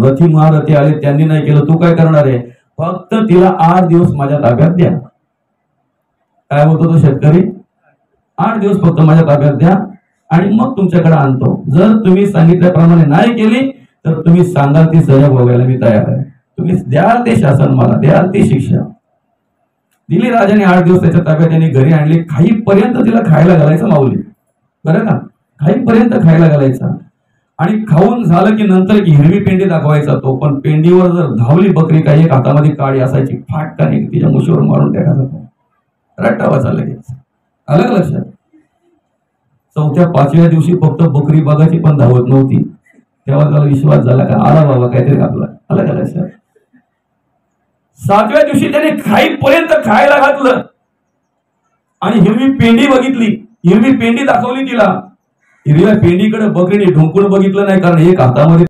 रथी महारथी आले त्यांनी नाही केलं, तू काय करणार आहे, फक्त तिला 8 दिवस माझ्या ताब्यात द्या. काय बोलतो तो शेतकरी, 8 दिवस फक्त माझ्या ताब्यात द्या आणि मग तुमच्याकडे आणतो. जर तुम्ही सांगितल्याप्रमाणे नाही केली तर तुम्ही सांगाल ती सजा भोगायला मी तयार आहे. तुम्ही द्याल ते शासन, मला द्याल ती शिक्षा. दिली राजाने 8 दिवस त्याच्या ताब्यात, त्यांनी घरी आणली. खाईपर्यंत तिला खायला घालायचं माऊली, बरं का, खाईपर्यंत खायला घालायचा. आणि खाऊन झालं की नंतर की हिरवी पेंडी दाखवायचा तो, पण पेंडीवर जर धावली बकरी काही एक हातामध्ये काळी असायची, फाटकाने तिच्या मुशीवर मारून टाकायचा तो, रट्टावाचा लगेच. आलं का लक्षात. 4थ्या 5व्या दिवशी फक्त बकरी बघायची पण धावत नव्हती, तेव्हा त्याला विश्वास झाला का आला बाबा काहीतरी आपला. आलं का लक्षात. 7व्या दिवशी त्याने खाईपर्यंत खायला घातलं आणि हिरवी पेंडी बघितली, हिरवी पेंडी दाखवली तिला. हिरव्या पेंडीकडे बकरीने ढुंकून बघितलं नाही, कारण एक हातामध्ये